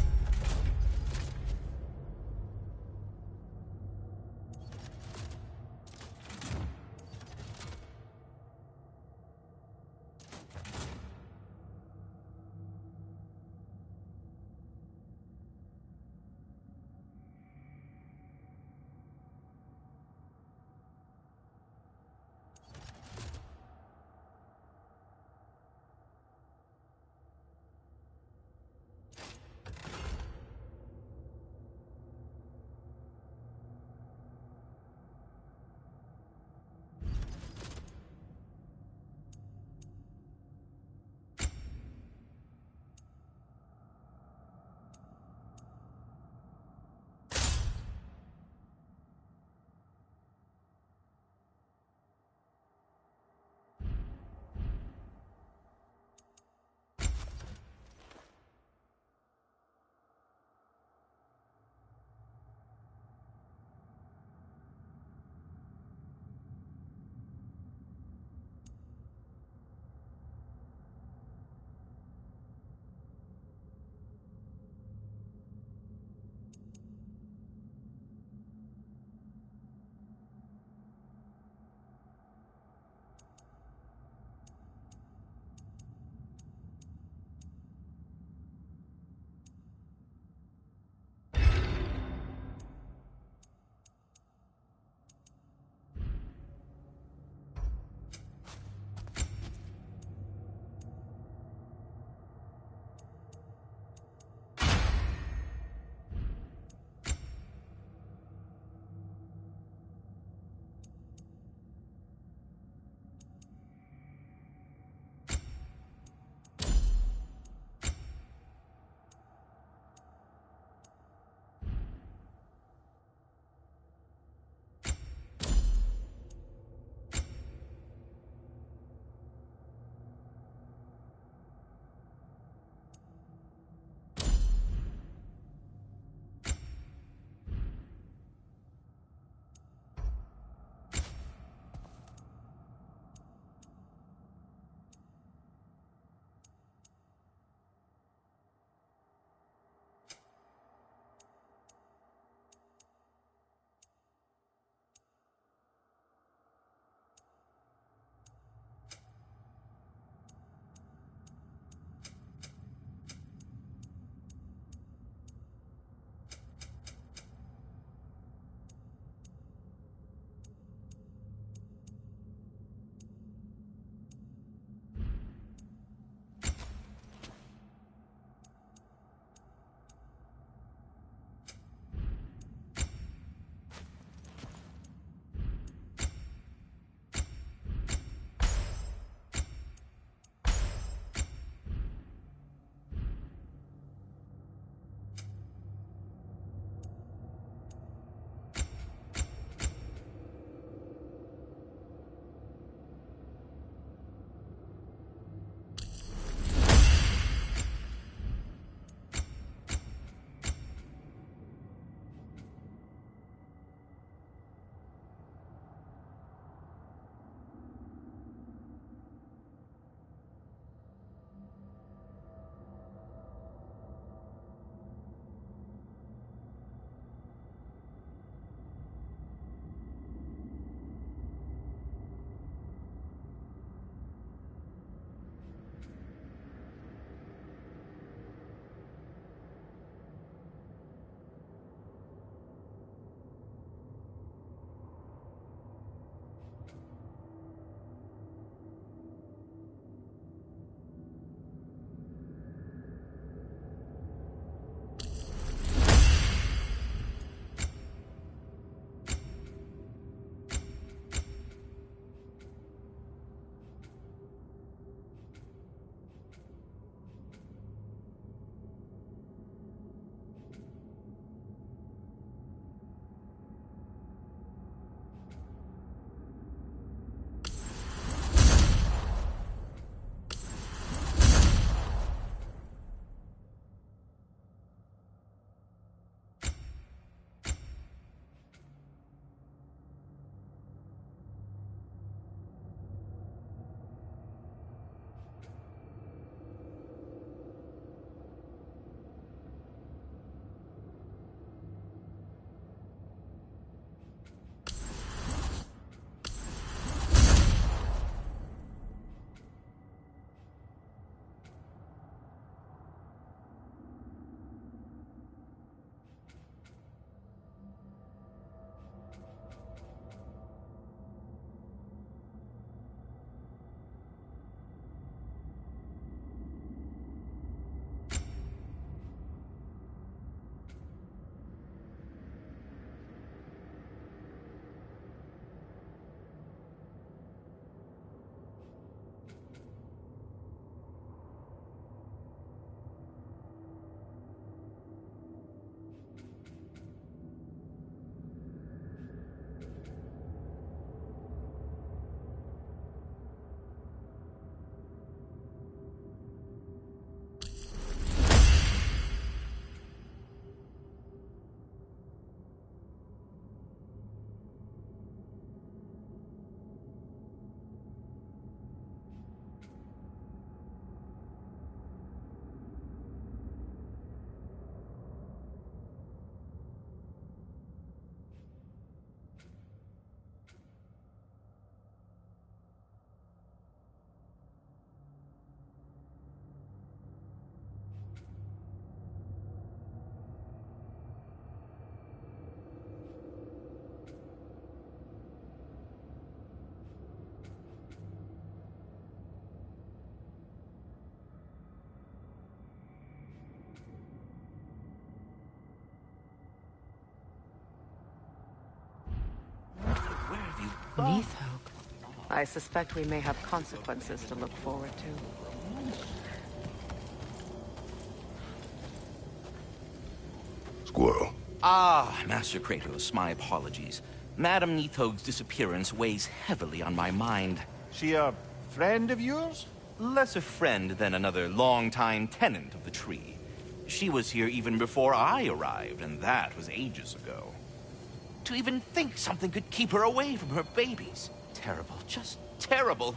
Neathog. I suspect we may have consequences to look forward to. Squirrel. Ah, Master Kratos, my apologies. Madame Neathog's disappearance weighs heavily on my mind. She a friend of yours? Less a friend than another long-time tenant of the tree. She was here even before I arrived, and that was ages ago. To even think something could keep her away from her babies. Terrible, just terrible.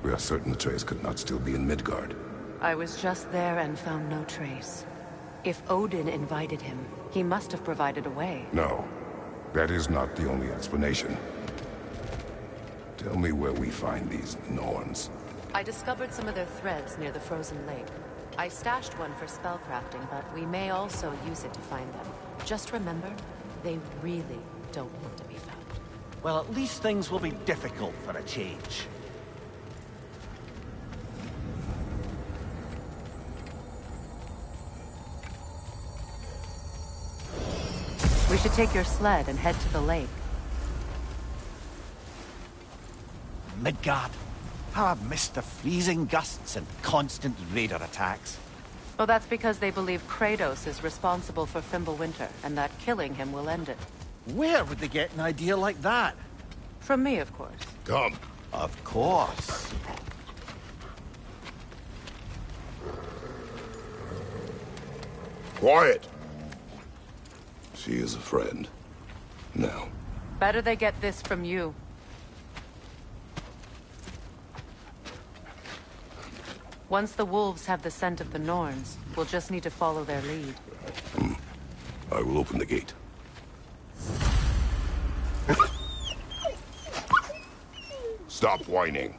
We are certain Atreus could not still be in Midgard. I was just there and found no trace. If Odin invited him, he must have provided a way. No, that is not the only explanation. Tell me where we find these Norns. I discovered some of their threads near the frozen lake. I stashed one for spellcrafting, but we may also use it to find them. Just remember, they really don't want to be found. Well, at least things will be difficult for a change. We should take your sled and head to the lake. Midgard. How I've missed the freezing gusts and constant raider attacks. Well, that's because they believe Kratos is responsible for Fimbulwinter, and that killing him will end it. Where would they get an idea like that? From me, of course. Come. Of course. Quiet! She is a friend. Now. Better they get this from you. Once the wolves have the scent of the Norns, we'll just need to follow their lead. I will open the gate. Stop whining.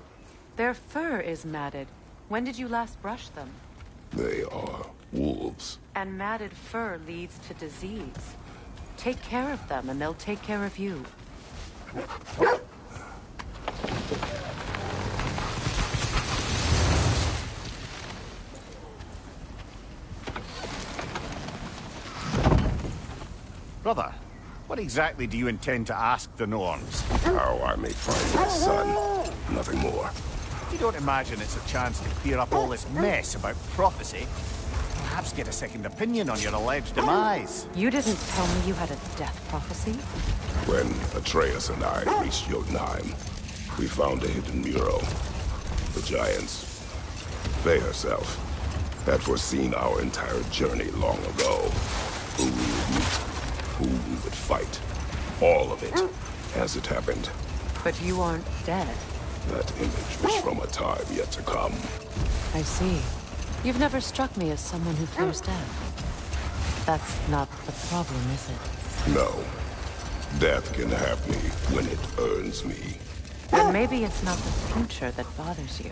Their fur is matted. When did you last brush them? They are wolves. And matted fur leads to disease. Take care of them, and they'll take care of you. Brother, what exactly do you intend to ask the Norns? How I may find my son. Nothing more. You don't imagine it's a chance to clear up all this mess about prophecy? Perhaps get a second opinion on your alleged demise. You didn't tell me you had a death prophecy? When Atreus and I reached Jotunheim, we found a hidden mural. The giants, Faye herself, had foreseen our entire journey long ago. Who we would meet, who we would fight. All of it, as it happened. But you aren't dead. That image was from a time yet to come. I see. You've never struck me as someone who fears death. That's not the problem, is it? No. Death can have me when it earns me. Then maybe it's not the future that bothers you.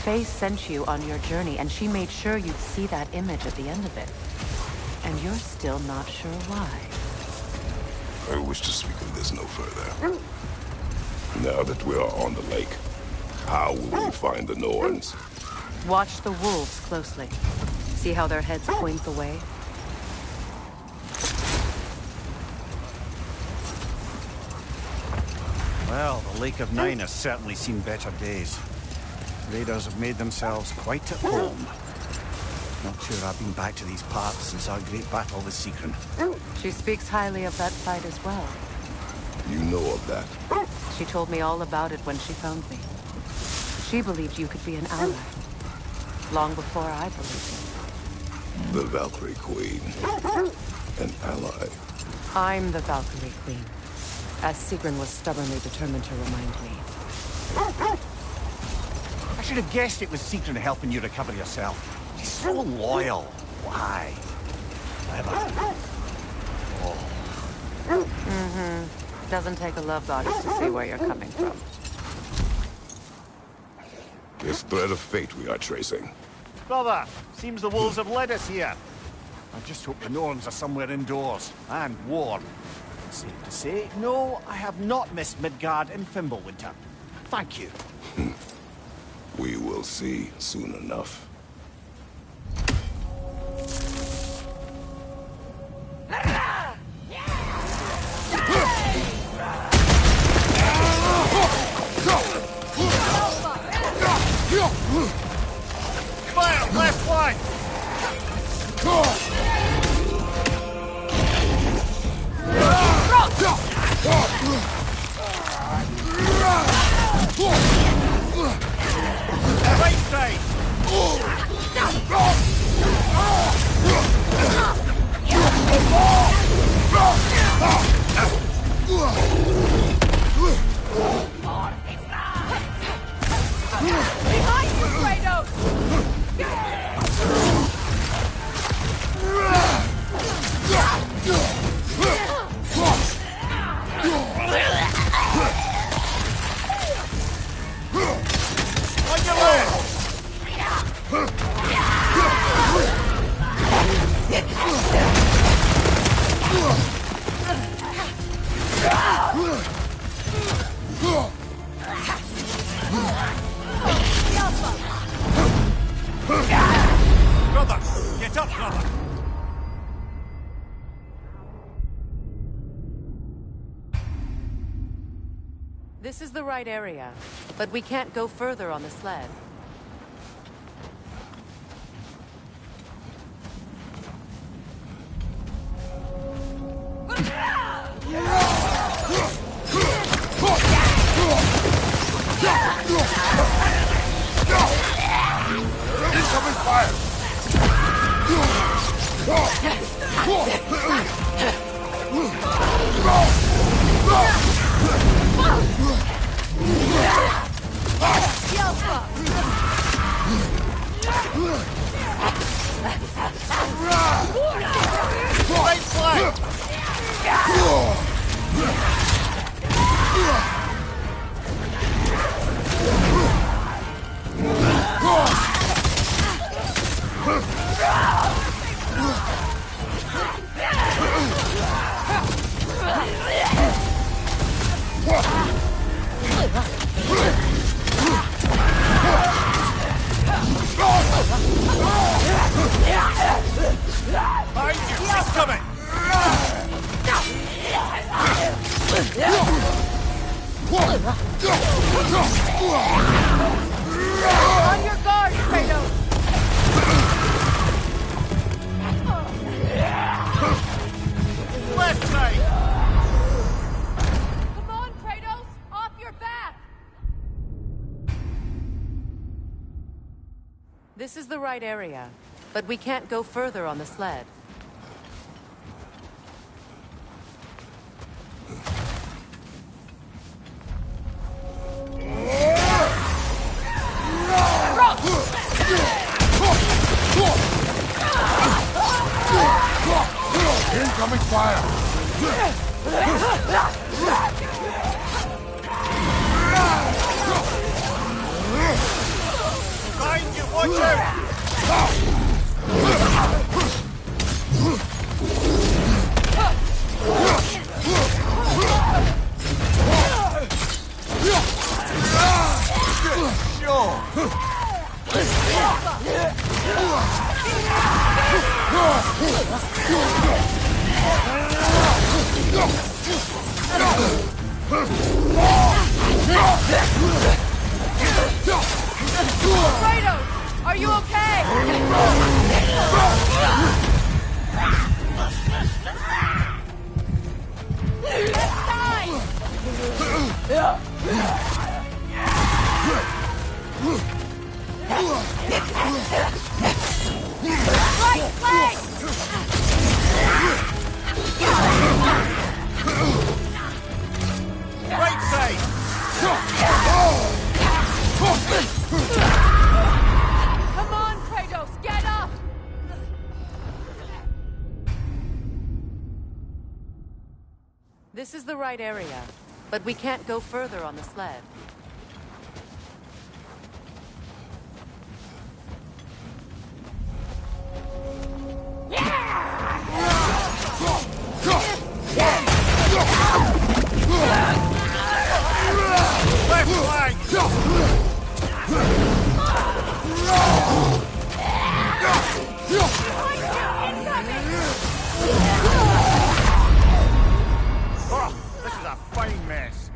Faye sent you on your journey, and she made sure you'd see that image at the end of it. And you're still not sure why. I wish to speak of this no further. Now that we are on the lake, how will we find the Norns? Watch the wolves closely. See how their heads point the way? Well, the Lake of Nine has certainly seen better days. Raiders have made themselves quite at home. Not sure I've been back to these parts since our great battle with Sigrun. She speaks highly of that fight as well. You know of that? She told me all about it when she found me. She believed you could be an ally. Long before I believed it. The Valkyrie Queen. An ally. I'm the Valkyrie Queen. As Sigrun was stubbornly determined to remind me. A should have guessed it was Citron helping you recover yourself. She's so loyal. Why? Mm-hmm. Doesn't take a love goddess to see where you're coming from. This thread of fate we are tracing. Brother, seems the wolves have led us here. I just hope the Norns are somewhere indoors, and warm. Safe to say, no, I have not missed Midgard and Fimbulwinter. Thank you. We will see soon enough. Fire, left one! Right side! Behind you, Kratos! On your left! Brother, get up, brother! This is the right area, but we can't go further on the sled. Incoming fire! Right flank! Behind you! He's coming! On your guard, Kratos! Left side! Come on, Kratos! Off your back! This is the right area, but we can't go further on the sled. Incoming fire! Behind you, watch out! Good Kratos, are you okay? Left side! Right flank! Right side! This is the right area, but we can't go further on the sled. Oh, this is a fine mess.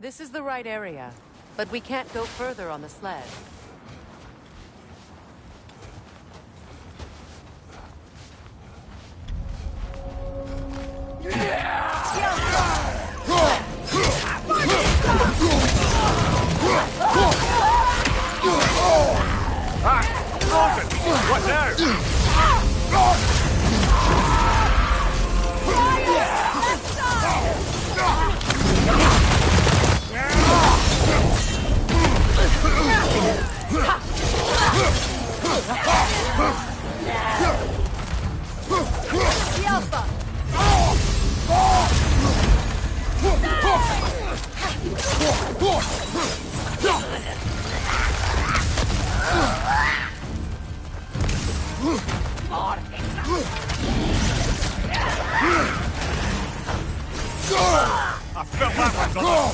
This is the right area, but we can't go further on the sled. What now? I felt that one.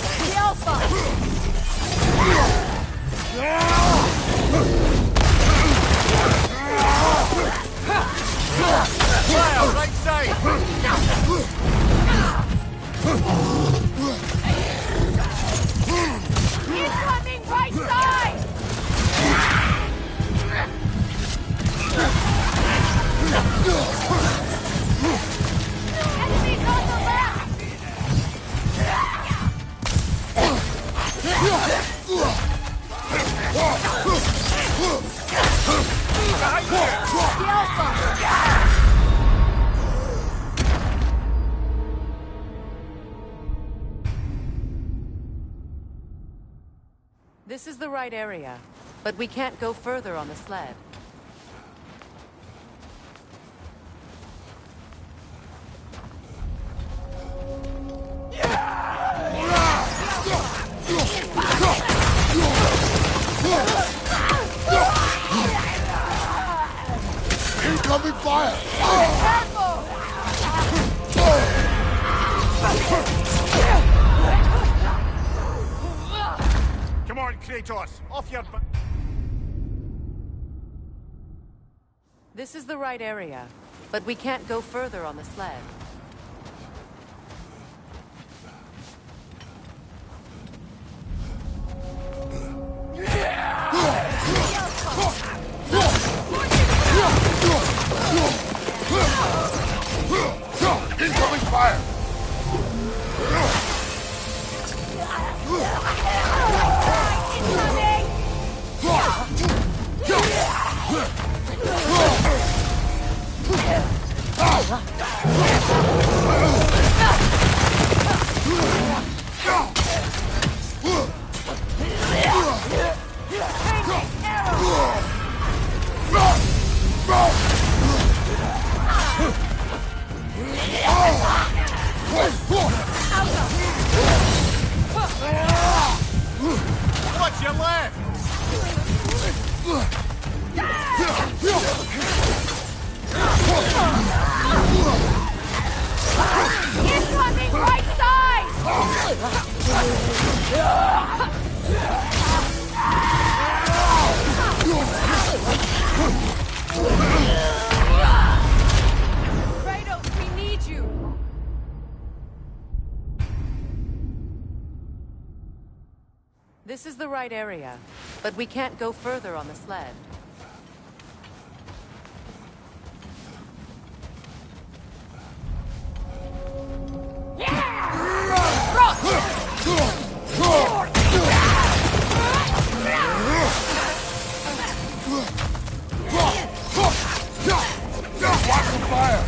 Fire, right side. Incoming right side! Enemies on the left! This is the right area, but we can't go further on the sled. Incoming fire! Come on, Kratos, off your... This is the right area, but we can't go further on the sled. Incoming fire! What's your left? Incoming right side! Kratos, we need you! This is the right area, but we can't go further on the sled. Watch the fire!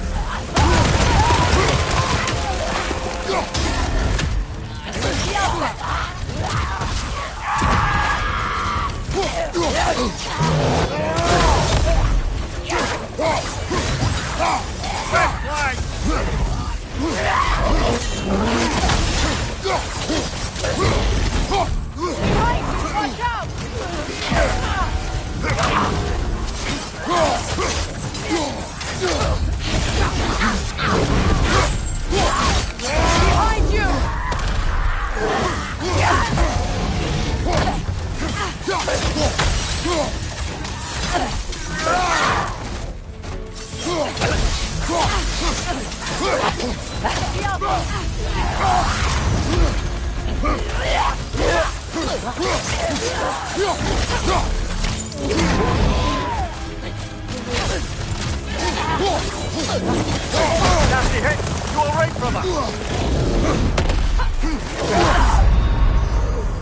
Nasty hit! You alright, brother?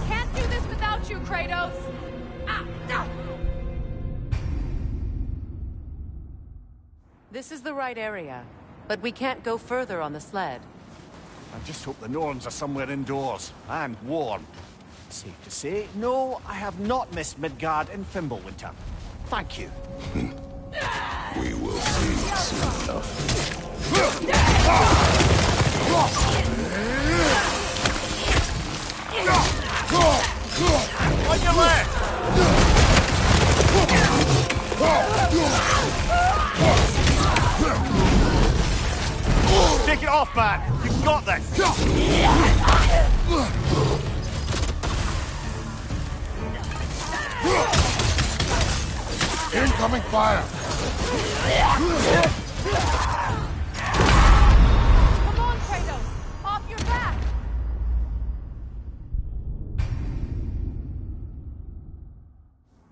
Can't do this without you, Kratos! This is the right area, but we can't go further on the sled. I just hope the Norns are somewhere indoors, and warm. Safe to say, no, I have not missed Midgard and Fimbulwinter. Thank you. We will see soon enough. On your left! Take it off, man! You've got this! Incoming fire! Come on, Kratos! Off your back!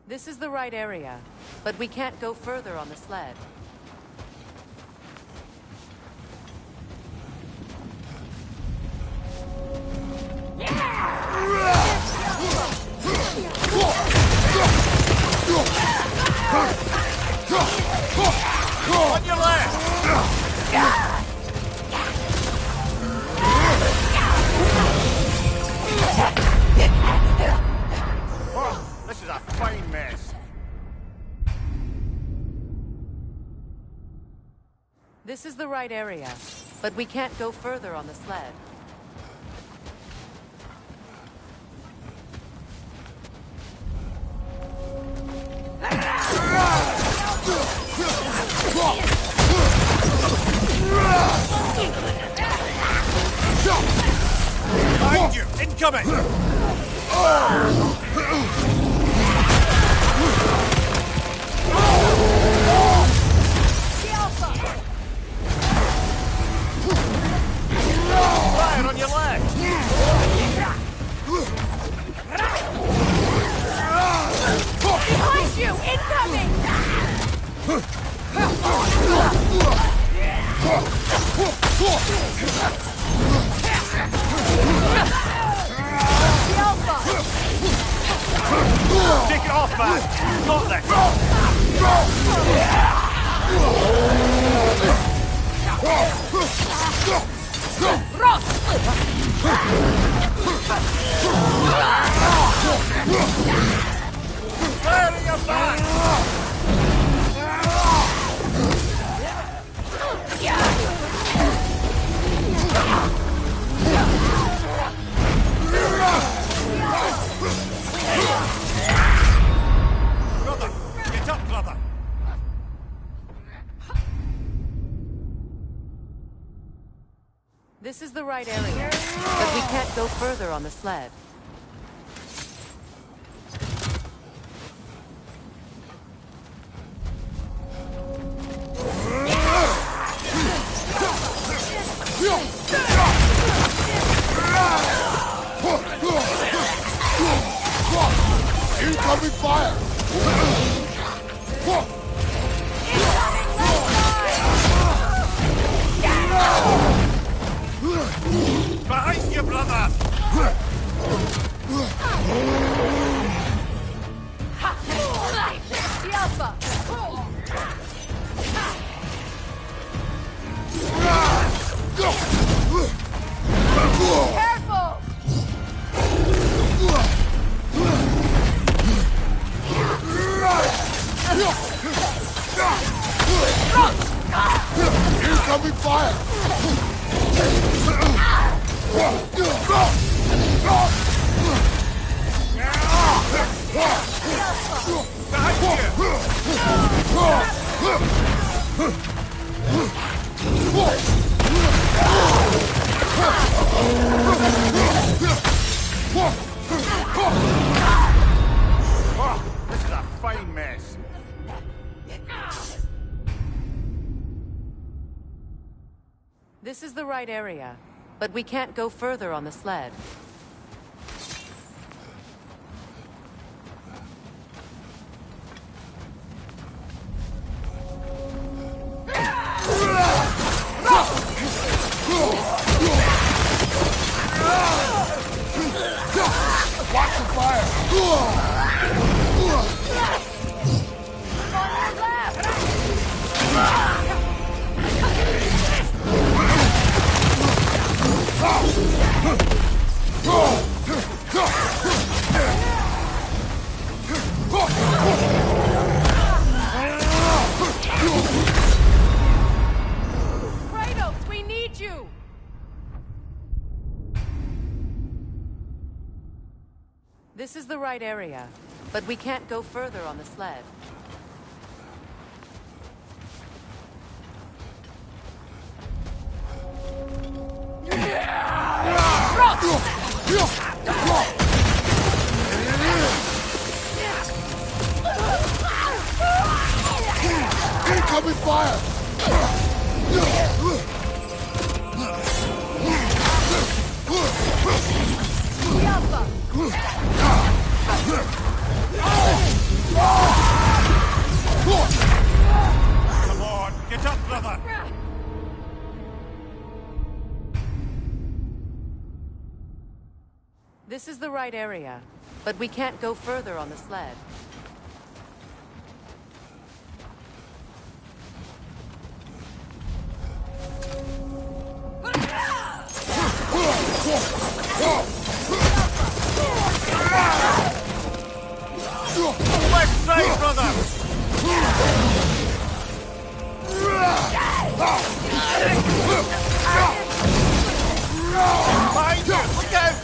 This is the right area, but we can't go further on the sled. On your left! Oh, this is a fine mess. This is the right area, but we can't go further on the sled. Behind you! Incoming! Fire on your left! Behind you! Incoming! Take it off, man! You've got this! Fire in your back! Brother! Get up, brother! This is the right area, but we can't go further on the sled. Incoming fire! Behind you, brother! The Alpha! Careful! Incoming fire! Oh, this is a fine mess. This is the right area, but we can't go further on the sled. Watch the fire! Kratos, we need you! This is the right area, but we can't go further on the sled. Incoming fire! Come on, get up, brother! This is the right area, but we can't go further on the sled. Left side, brother! Behind you! Look out!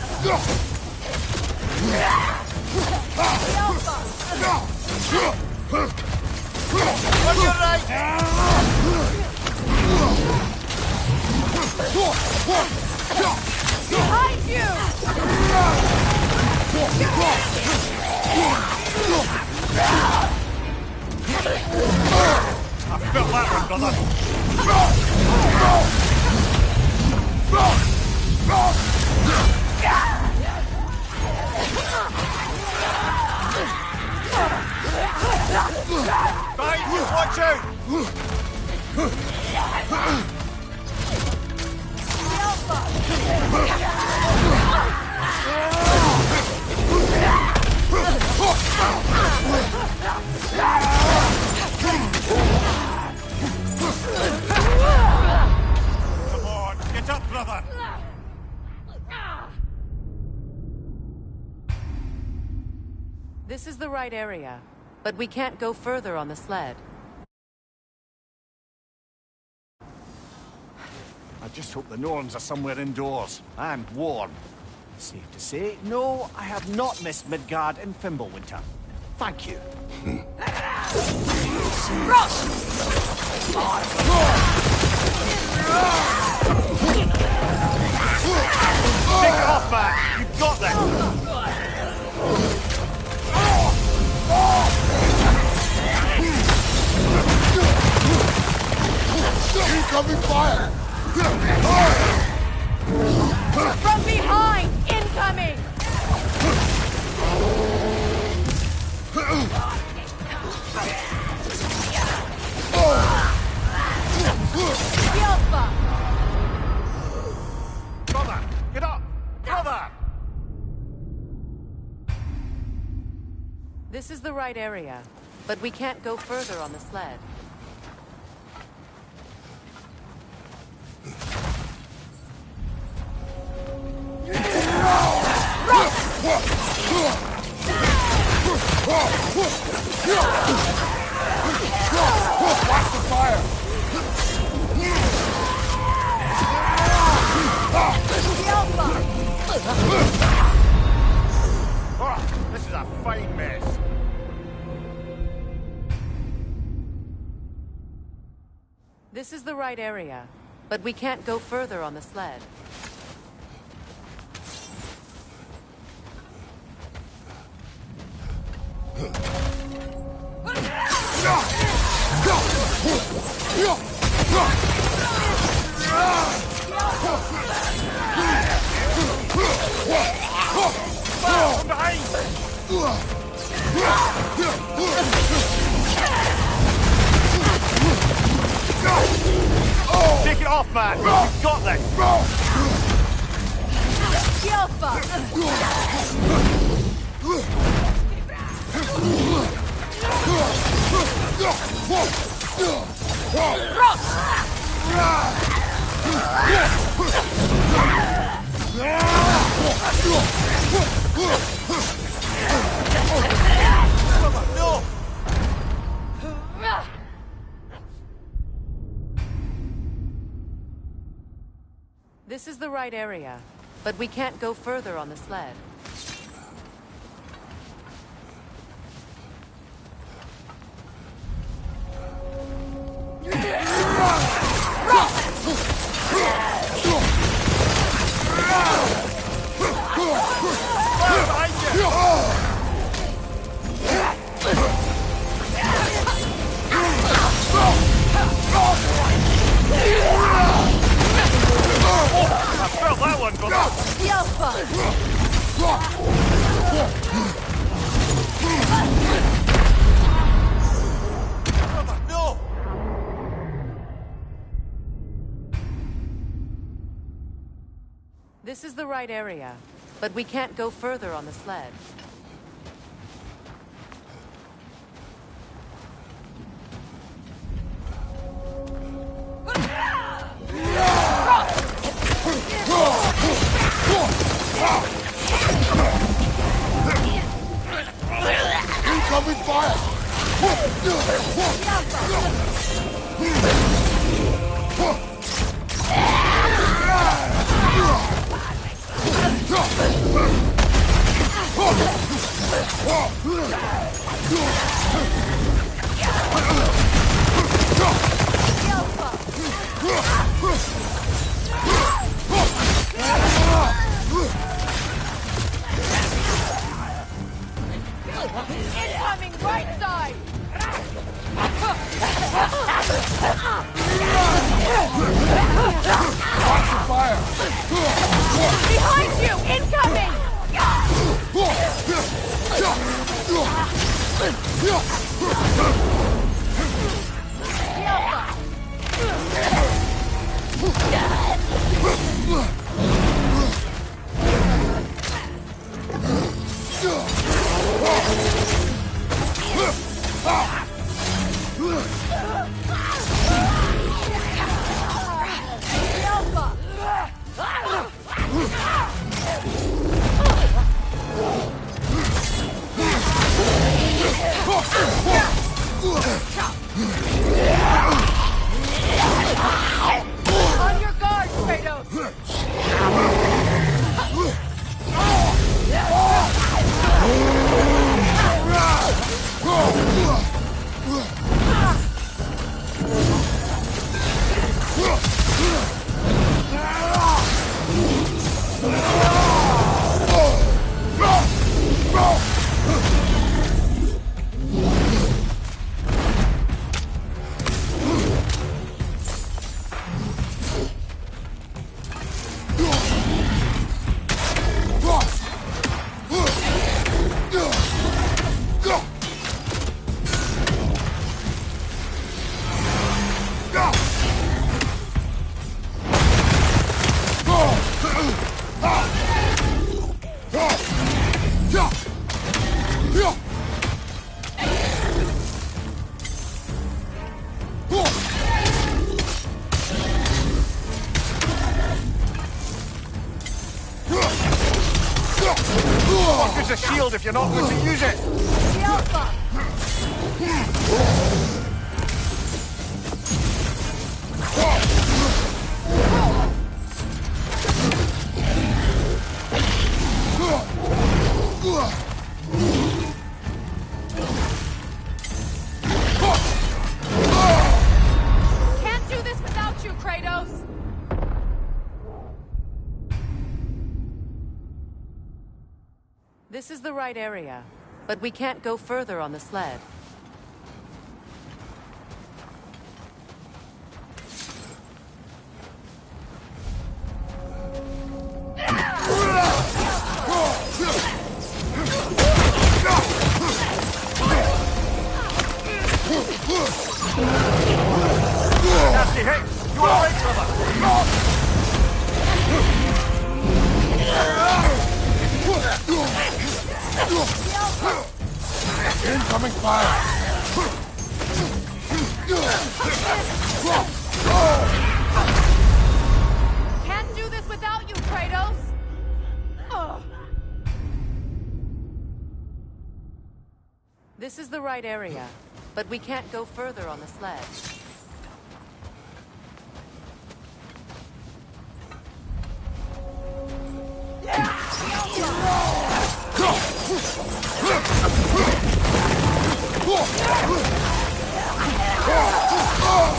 On your right! Behind you! I felt that one, brother! Behind you, watch out! Come on, get up, brother! This is the right area, but we can't go further on the sled. I just hope the Norns are somewhere indoors and warm. Safe to say, no, I have not missed Midgard in Fimbulwinter. Thank you. Take it off, man! You've got this! Incoming fire! From behind! Incoming! Brother, get up! Brother! This is the right area, but we can't go further on the sled. Watch the fire! Oh, this is a fine mess. This is the right area, but we can't go further on the sled. Take it off, man! You've got this! No! This is the right area, but we can't go further on the sled. I felt that one, brother! No! This is the right area, but we can't go further on the sled. Incoming fire! Incoming right side! Watch the fire! Behind you! Incoming! On your guard, Kratos! What good's a shield if you're not going to use it? Can't do this without you, Kratos! This is the right area, but we can't go further on the sled. Incoming fire! Can't do this without you, Kratos! This is the right area, but we can't go further on the sled.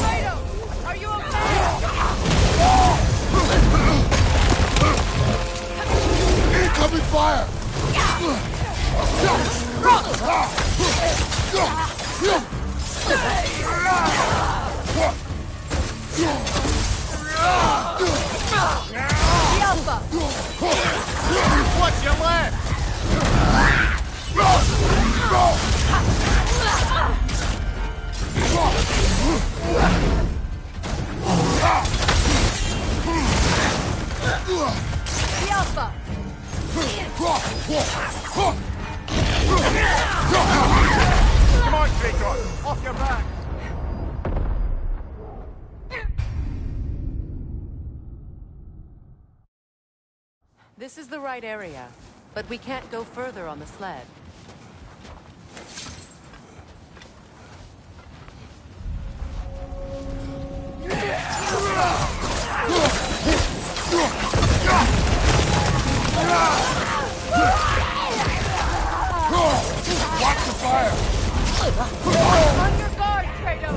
Kratos, are you okay? Incoming fire! What's your left? The Alpha! Come on, Kratos! Off your back! This is the right area, but we can't go further on the sled. Watch the fire! On your guard, Kratos!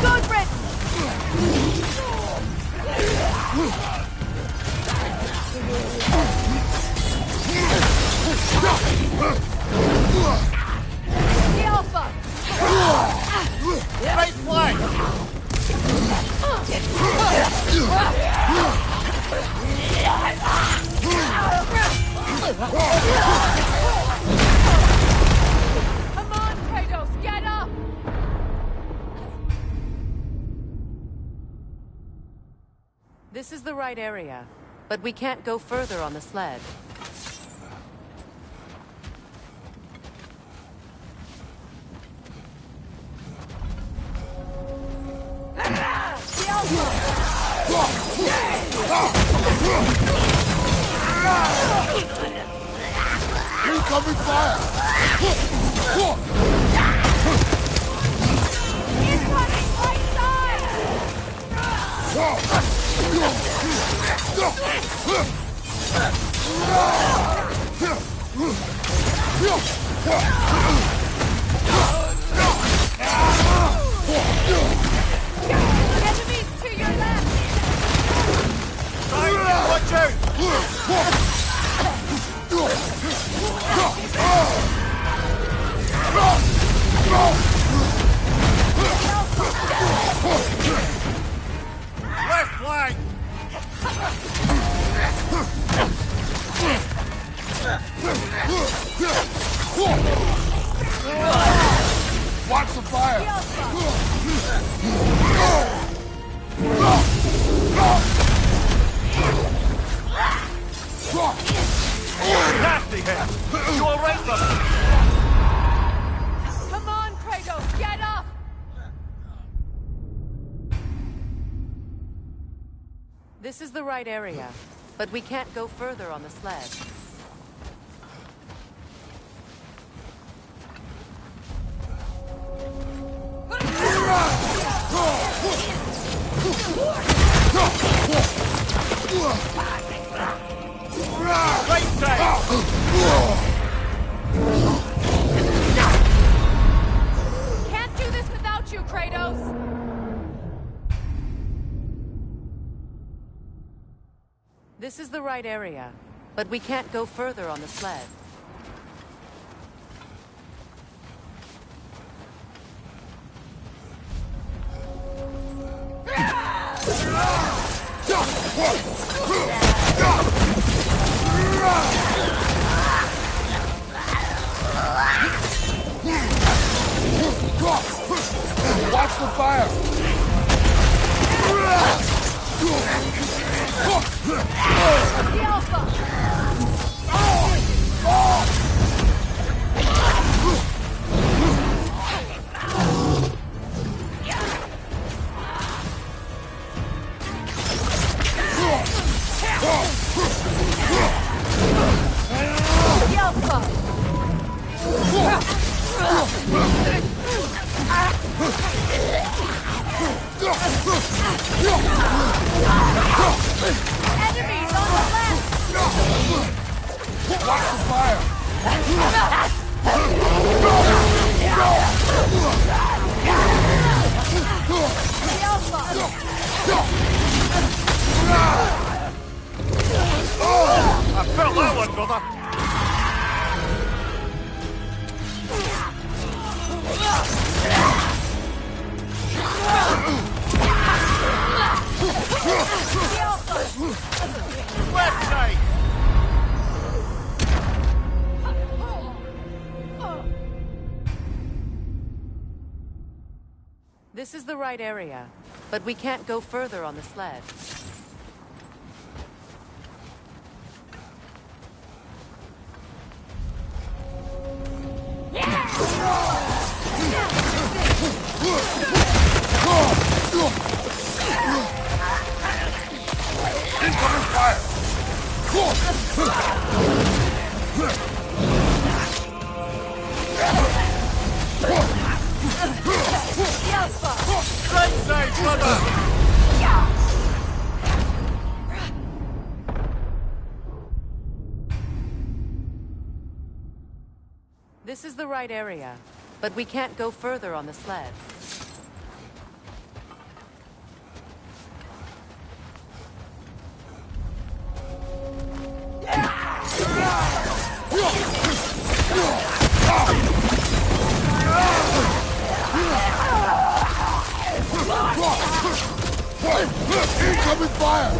Good, Britt! The Alpha! Right flank! Come on, Kratos, get up! This is the right area, but we can't go further on the sled. Incoming fire! Incoming right side! Enemies to your left! Watch out! Left flank! Watch the fire! Nasty hit! You alright, brother? Come on, Kratos, get up! This is the right area, but we can't go further on the sled. Right side! Can't do this without you, Kratos! This is the right area, but we can't go further on the sled. Watch the fire! The Alpha! The Alpha! Enemies on the left! Watch the fire! The Alpha! I felt that one, brother. Left side. This is the right area, but we can't go further on the sled. Incoming fire! Right side, brother. This is the right area, but we can't go further on the sled. Incoming fire!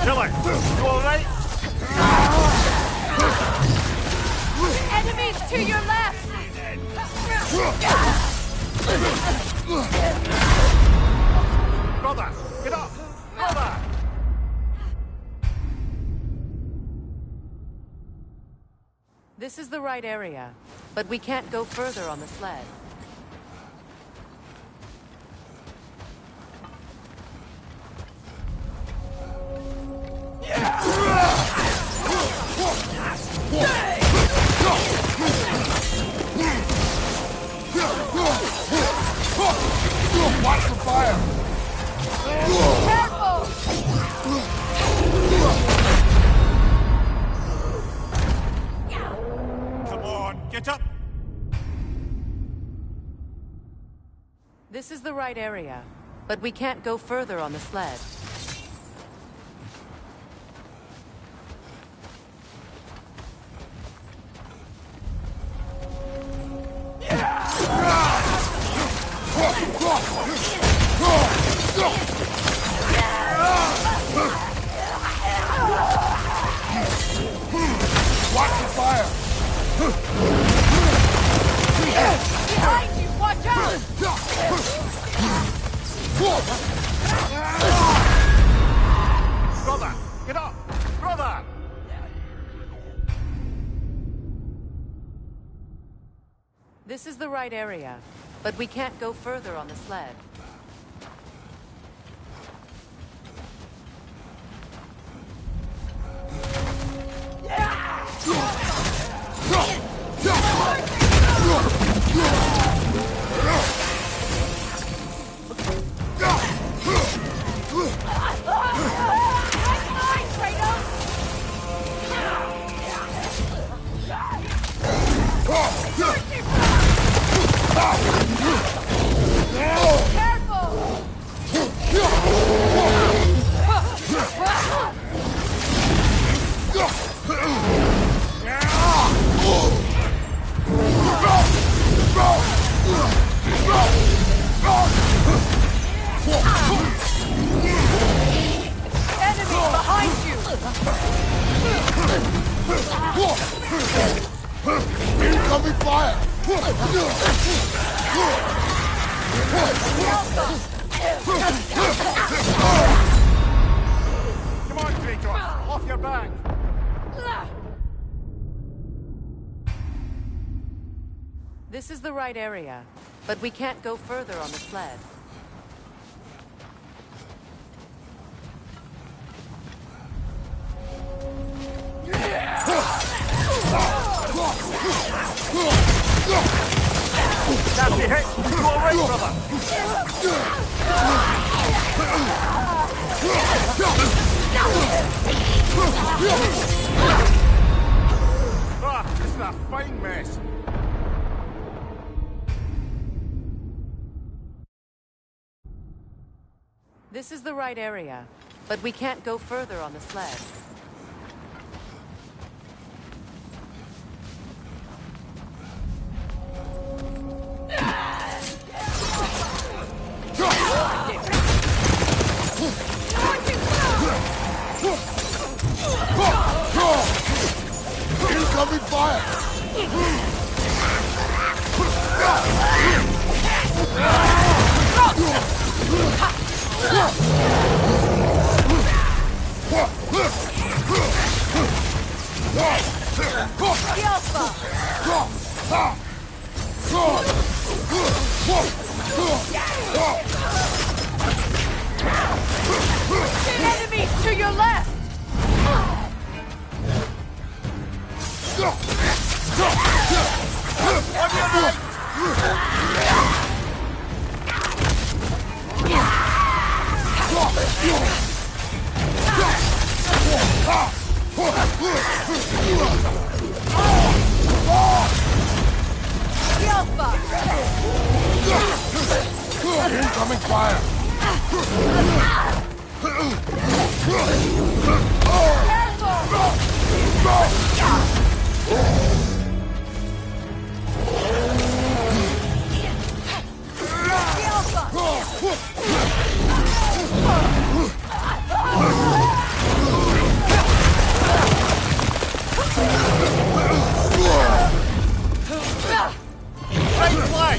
Killer, you alright? Enemies to your left! Brother, get up! Brother! This is the right area, but we can't go further on the sled. Watch the fire! Careful! Come on, get up! This is the right area, but we can't go further on the sled. Watch the fire! Behind you! Watch out! Brother, get up! Brother! This is the right area, but we can't go further on the sled. Incoming fire! Come on, Kratos! Off your back! This is the right area, but we can't go further on the sled. That's the hit! You alright, brother? Ah, this is a fine mess. This is the right area, but we can't go further on the sled. Incoming fire! Enemies to your left! Incoming fire! Right flag!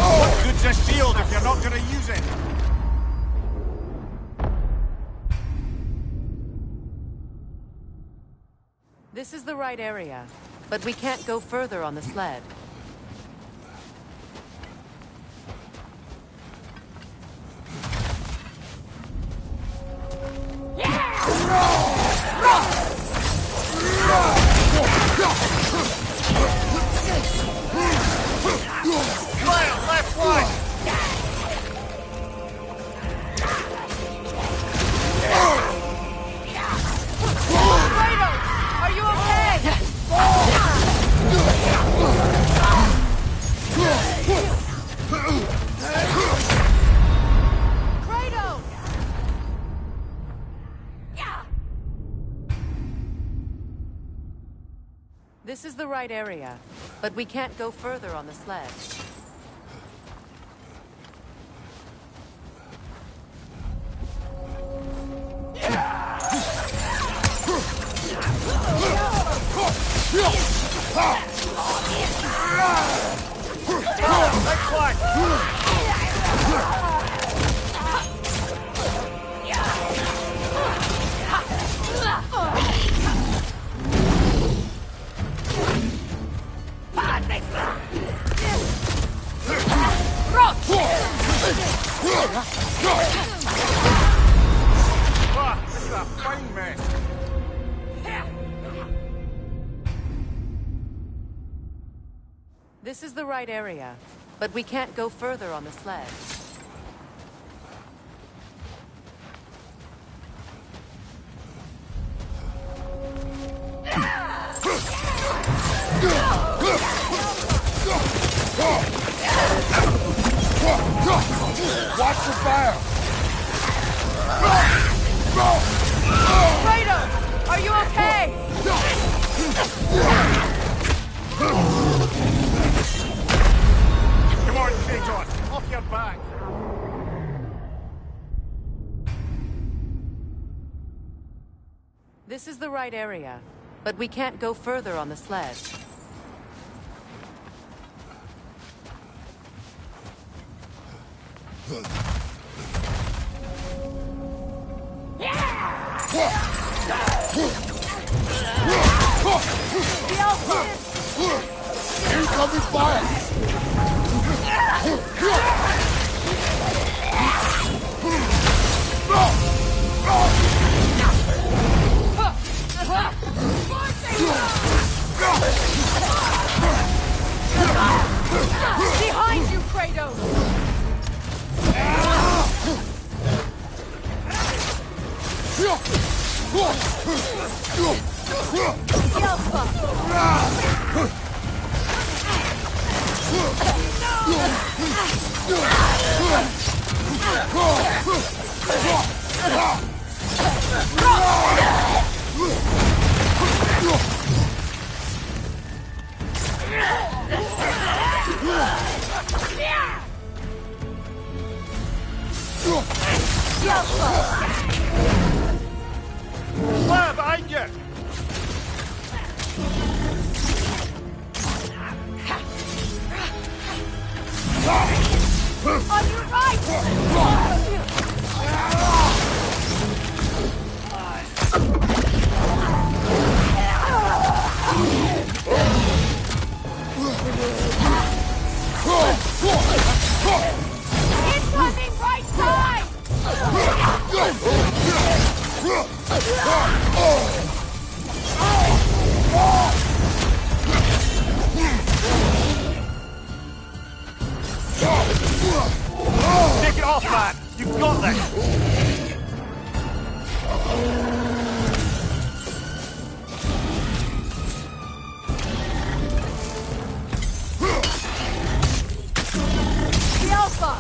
What good's a shield if you're not gonna use it? This is the right area, but we can't go further on the sled. This is the right area, but we can't go further on the sled. This is the right area, but we can't go further on the sled. Watch the fire! Kratos! Are you okay? Come on, Kratos! Off your back! This is the right area, but we can't go further on the sled. Incoming fire! Behind you, Kratos! Fire behind you! On your right! Incoming right side! Take it off, man! You've got this! The Alpha!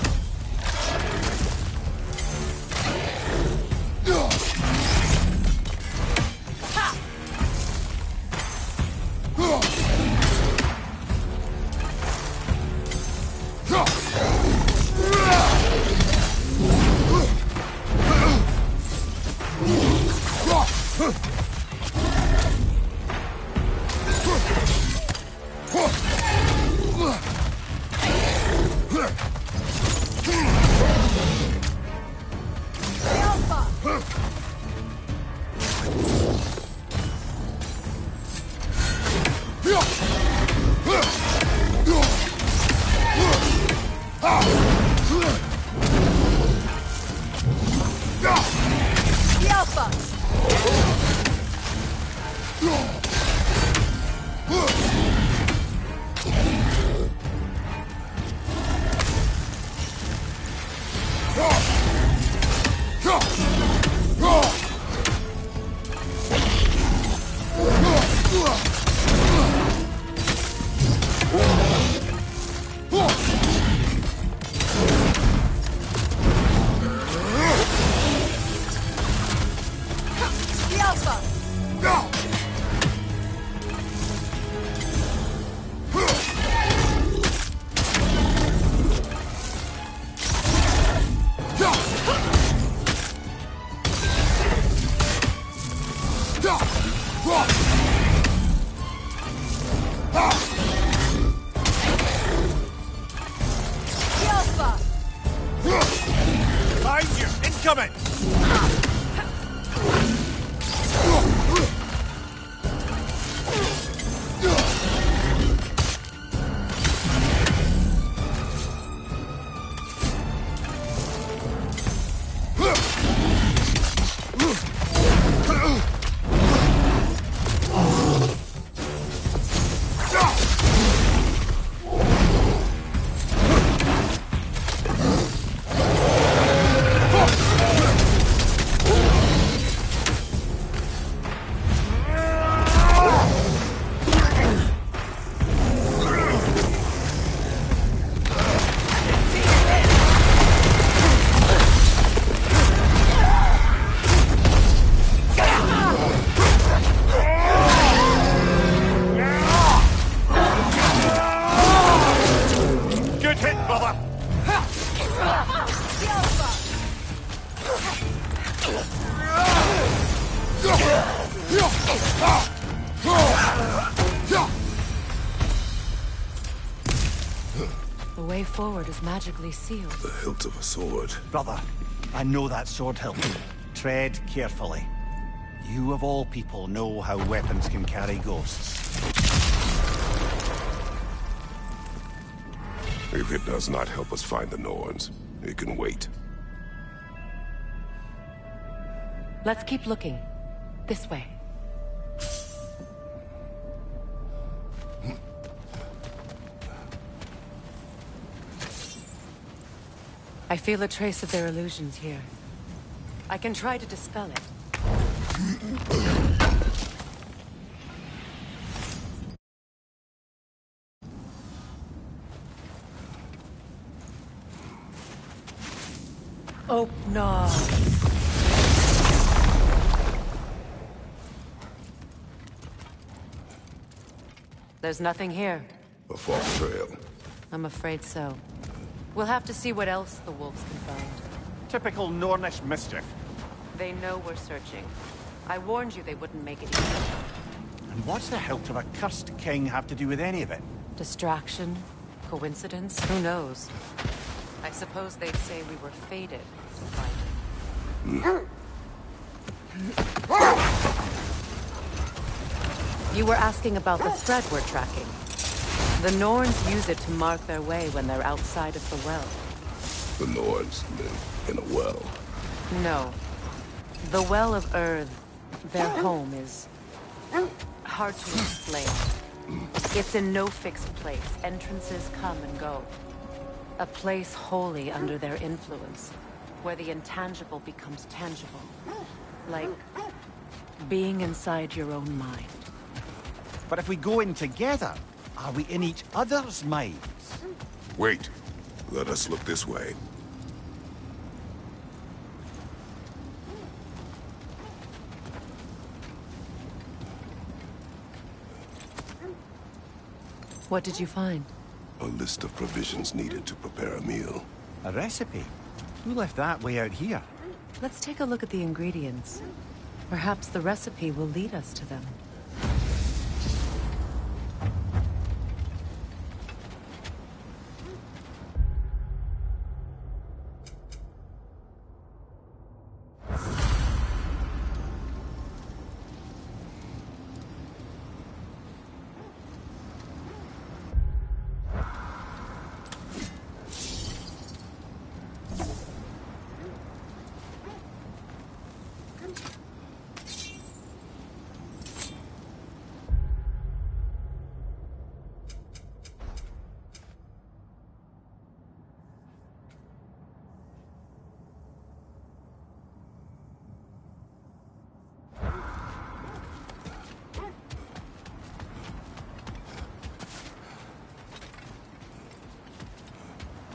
The Alpha! The Alpha! Incoming! The way forward is magically sealed. The hilt of a sword. Brother, I know that sword hilt. Tread carefully. You of all people know how weapons can carry ghosts. If it does not help us find the Norns, it can wait. Let's keep looking. This way. I feel a trace of their illusions here. I can try to dispel it. Oh, no. There's nothing here. A false trail. I'm afraid so. We'll have to see what else the wolves can find. Typical Nornish mischief. They know we're searching. I warned you they wouldn't make it easy. And what's the hilt of a cursed king have to do with any of it? Distraction? Coincidence? Who knows? I suppose they'd say we were fated to find it. You were asking about the thread we're tracking. The Norns use it to mark their way when they're outside of the well. The Norns live in a well. No. The Well of Earth, their home, is hard to explain. It's in no fixed place. Entrances come and go. A place wholly under their influence, where the intangible becomes tangible. Like being inside your own mind. But if we go in together, are we in each other's minds? Wait. Let us look this way. What did you find? A list of provisions needed to prepare a meal. A recipe? Who left that way out here? Let's take a look at the ingredients. Perhaps the recipe will lead us to them.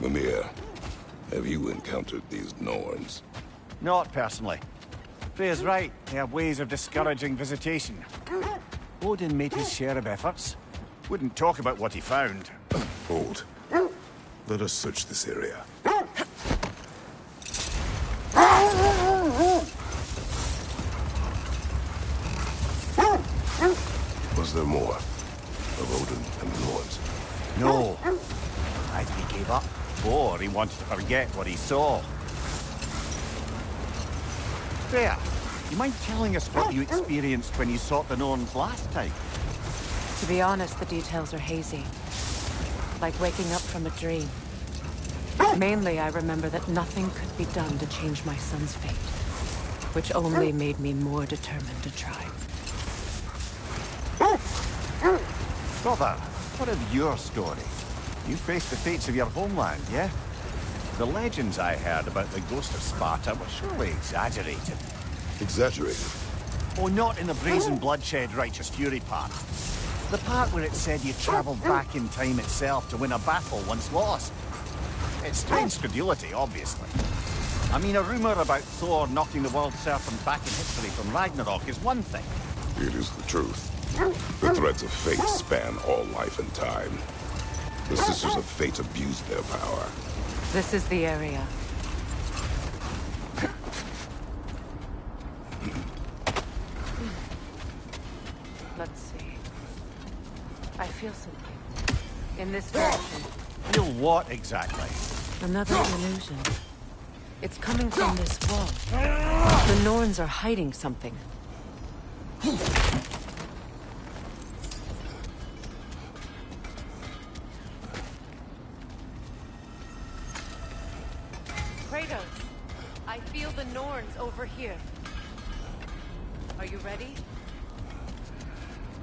Mimir, have you encountered these Norns? Not personally. Freya's right. They have ways of discouraging visitation. Odin made his share of efforts. Wouldn't talk about what he found. Hold. Let us search this area. Was there more of Odin and the Norns? No. Either he gave up, or he wanted to forget what he saw. Freya, you mind telling us what you experienced when you sought the Norns last time? To be honest, the details are hazy. Like waking up from a dream. Mainly, I remember that nothing could be done to change my son's fate, which only made me more determined to try. Brother, what of your story? You faced the fates of your homeland, yeah? The legends I heard about the ghost of Sparta were surely exaggerated. Exaggerated? Oh, not in the brazen bloodshed righteous fury part. The part where it said you travelled back in time itself to win a battle once lost. It's strange credulity, obviously. I mean, a rumour about Thor knocking the world serpent back in history from Ragnarok is one thing. It is the truth. The threads of fate span all life and time. The Sisters of Fate abused their power. This is the area. Let's see. I feel something. In this direction. Feel what exactly? Another illusion. It's coming from this wall. The Norns are hiding something. Kratos, I feel the Norns over here. Are you ready?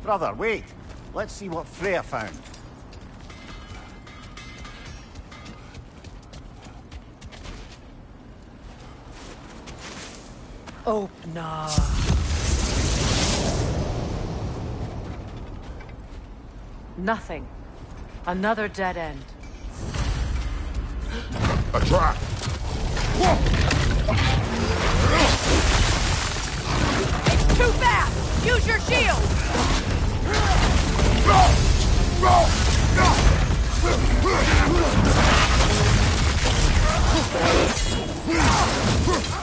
Brother, wait. Let's see what Freya found. Open up. Nothing. Another dead end. A trap! It's too fast! Use your shield!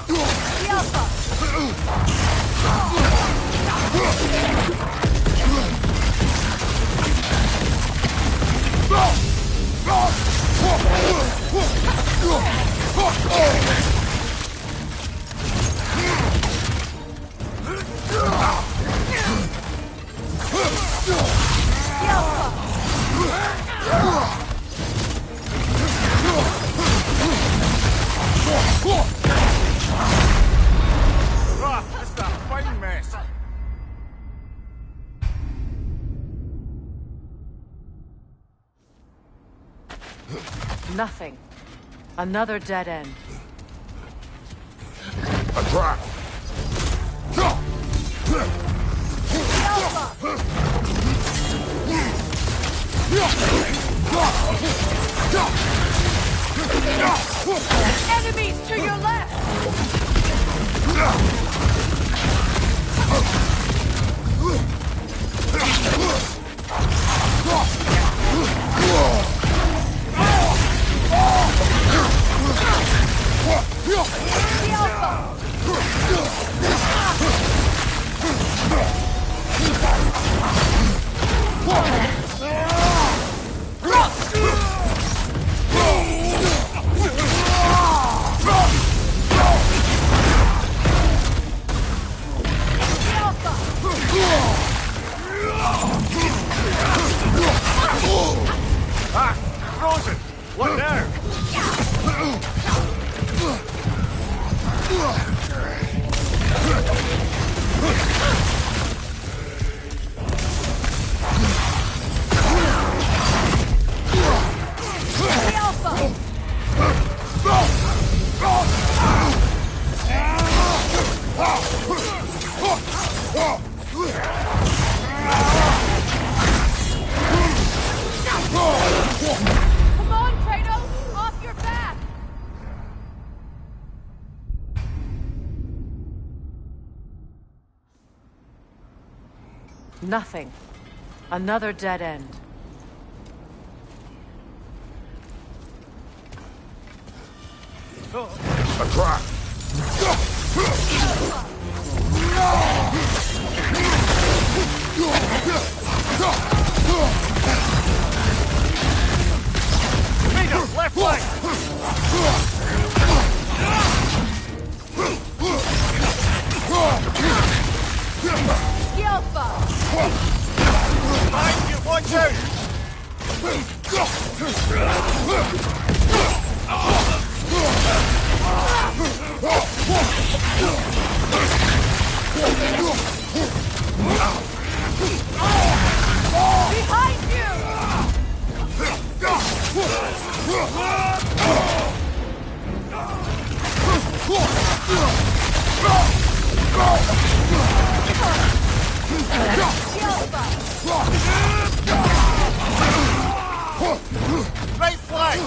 The Alpha! That's a fine mess. Nothing. Another dead end. A trap! Enemies to your left! The Alpha! Ah! Frozen! What now? The Alpha! Come on, Kratos! Off your back! Nothing. Another dead end. A trap! Kratos, left flank! Behind you! Right flank!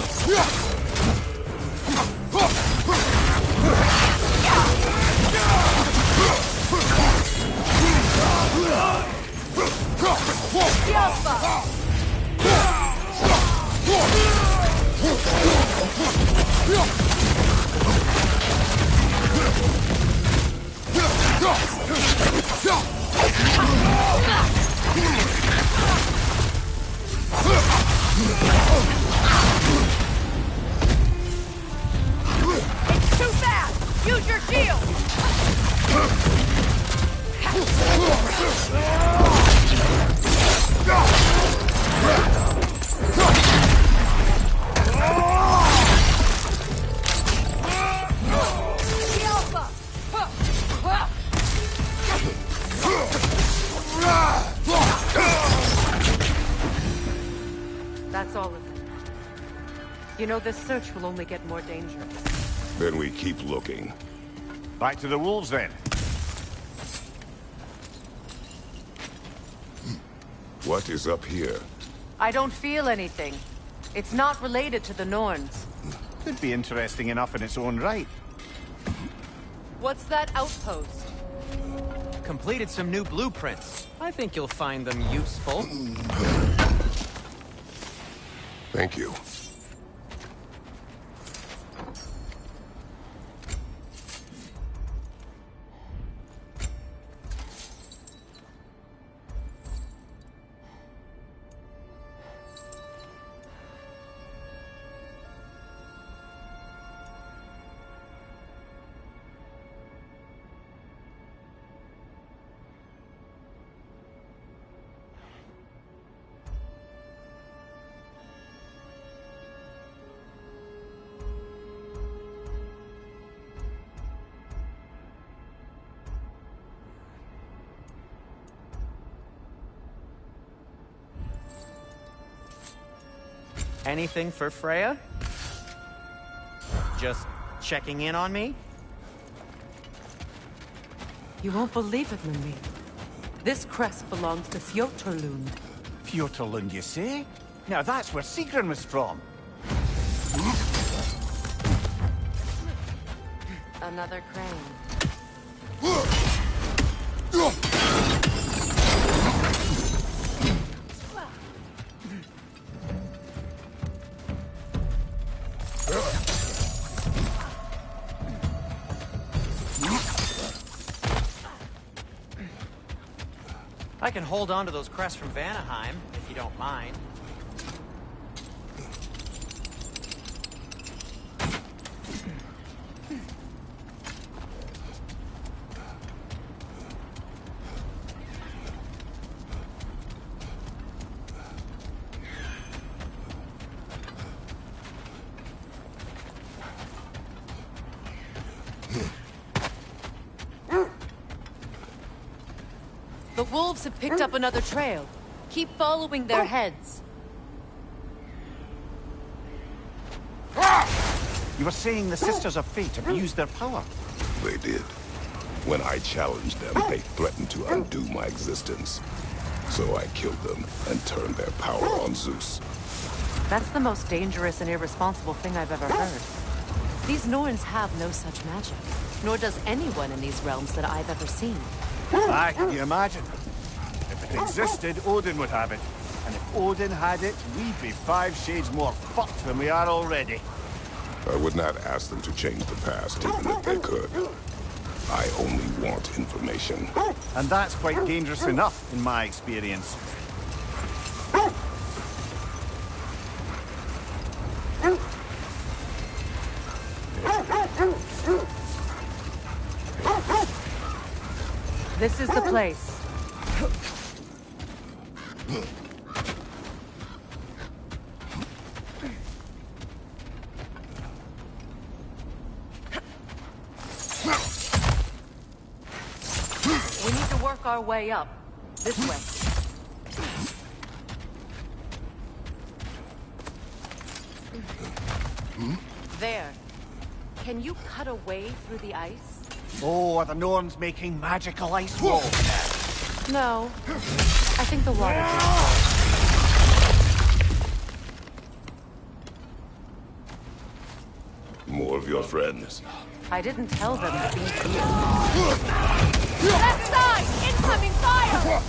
It's too fast! Use your shield! That's all of them. You know, this search will only get more dangerous. Then we keep looking. Back to the wolves, then. What is up here? I don't feel anything. It's not related to the Norns. Could be interesting enough in its own right. What's that outpost? Completed some new blueprints. I think you'll find them useful. Thank you. Anything for Freya? Just checking in on me? You won't believe it, Mimir. This crest belongs to Fjotorlund. Fjotorlund, you say? Now that's where Sigrun was from. Another crane. I can hold on to those crests from Vanaheim, if you don't mind. The wolves have picked up another trail. Keep following their heads. You were saying the Sisters of Fate abused their power. They did. When I challenged them, they threatened to undo my existence. So I killed them and turned their power on Zeus. That's the most dangerous and irresponsible thing I've ever heard. These Norns have no such magic, nor does anyone in these realms that I've ever seen. Aye, can you imagine? If it existed, Odin would have it. And if Odin had it, we'd be 5 shades more fucked than we are already. I would not ask them to change the past, even if they could. I only want information. And that's quite dangerous enough, in my experience. This is the place. We need to work our way up. This way. There. Can you cut a way through the ice? Oh, are the Norns making magical ice walls? No. I think the water... More of your friends. I didn't tell them to be here. Left side! Incoming fire!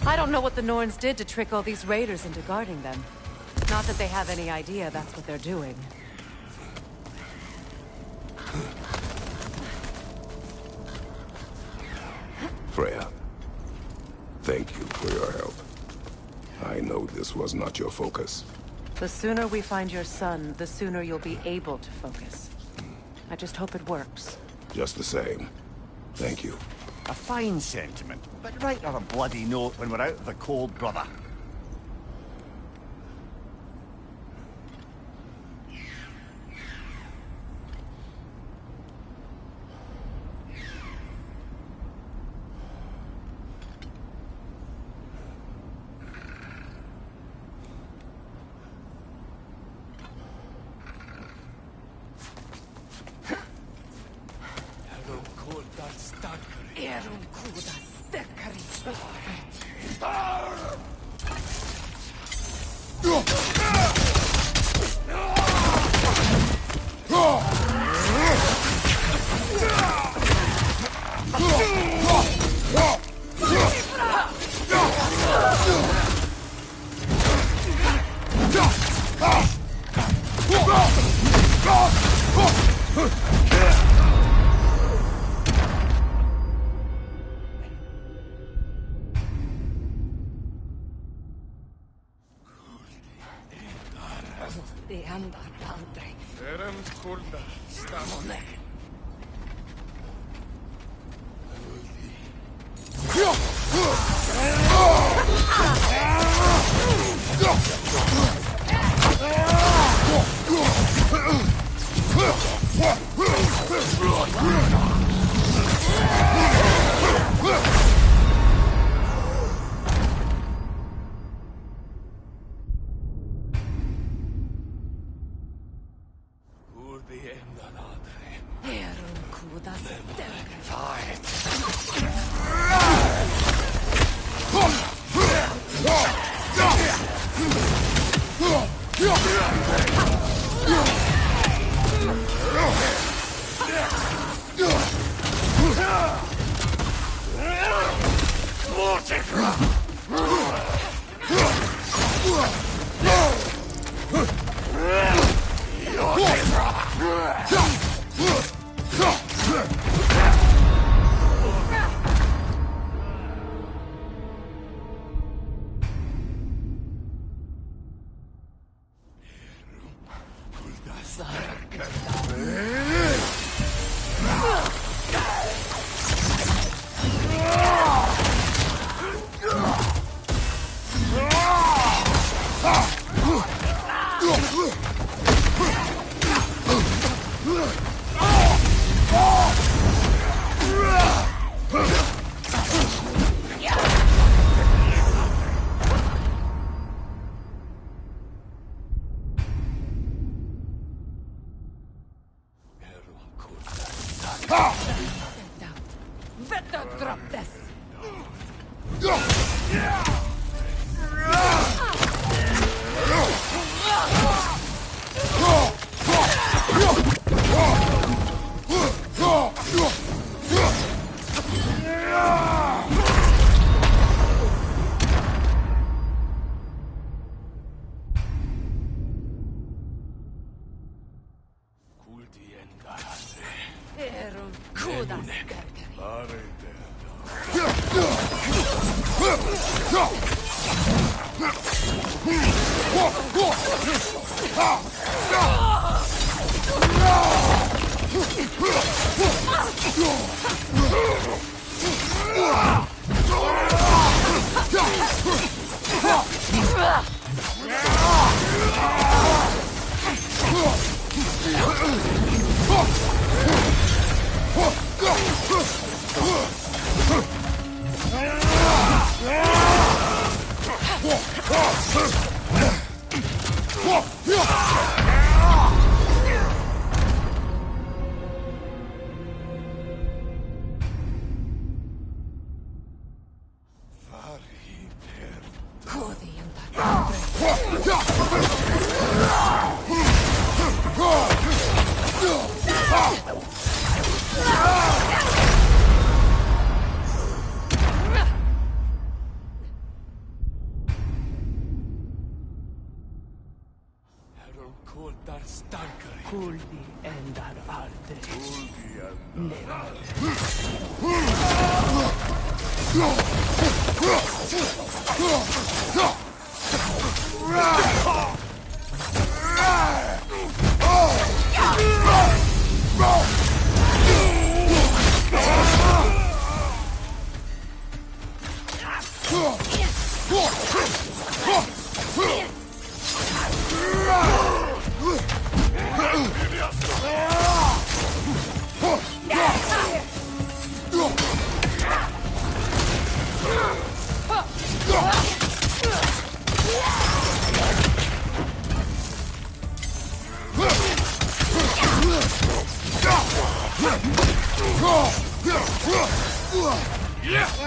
I don't know what the Norns did to trick all these raiders into guarding them. Not that they have any idea that's what they're doing. Freya, thank you for your help. I know this was not your focus. The sooner we find your son, the sooner you'll be able to focus. I just hope it works. Just the same, thank you. A fine sentiment, but write her a bloody note when we're out of the cold, brother. Kuldi endar arte. Yeah.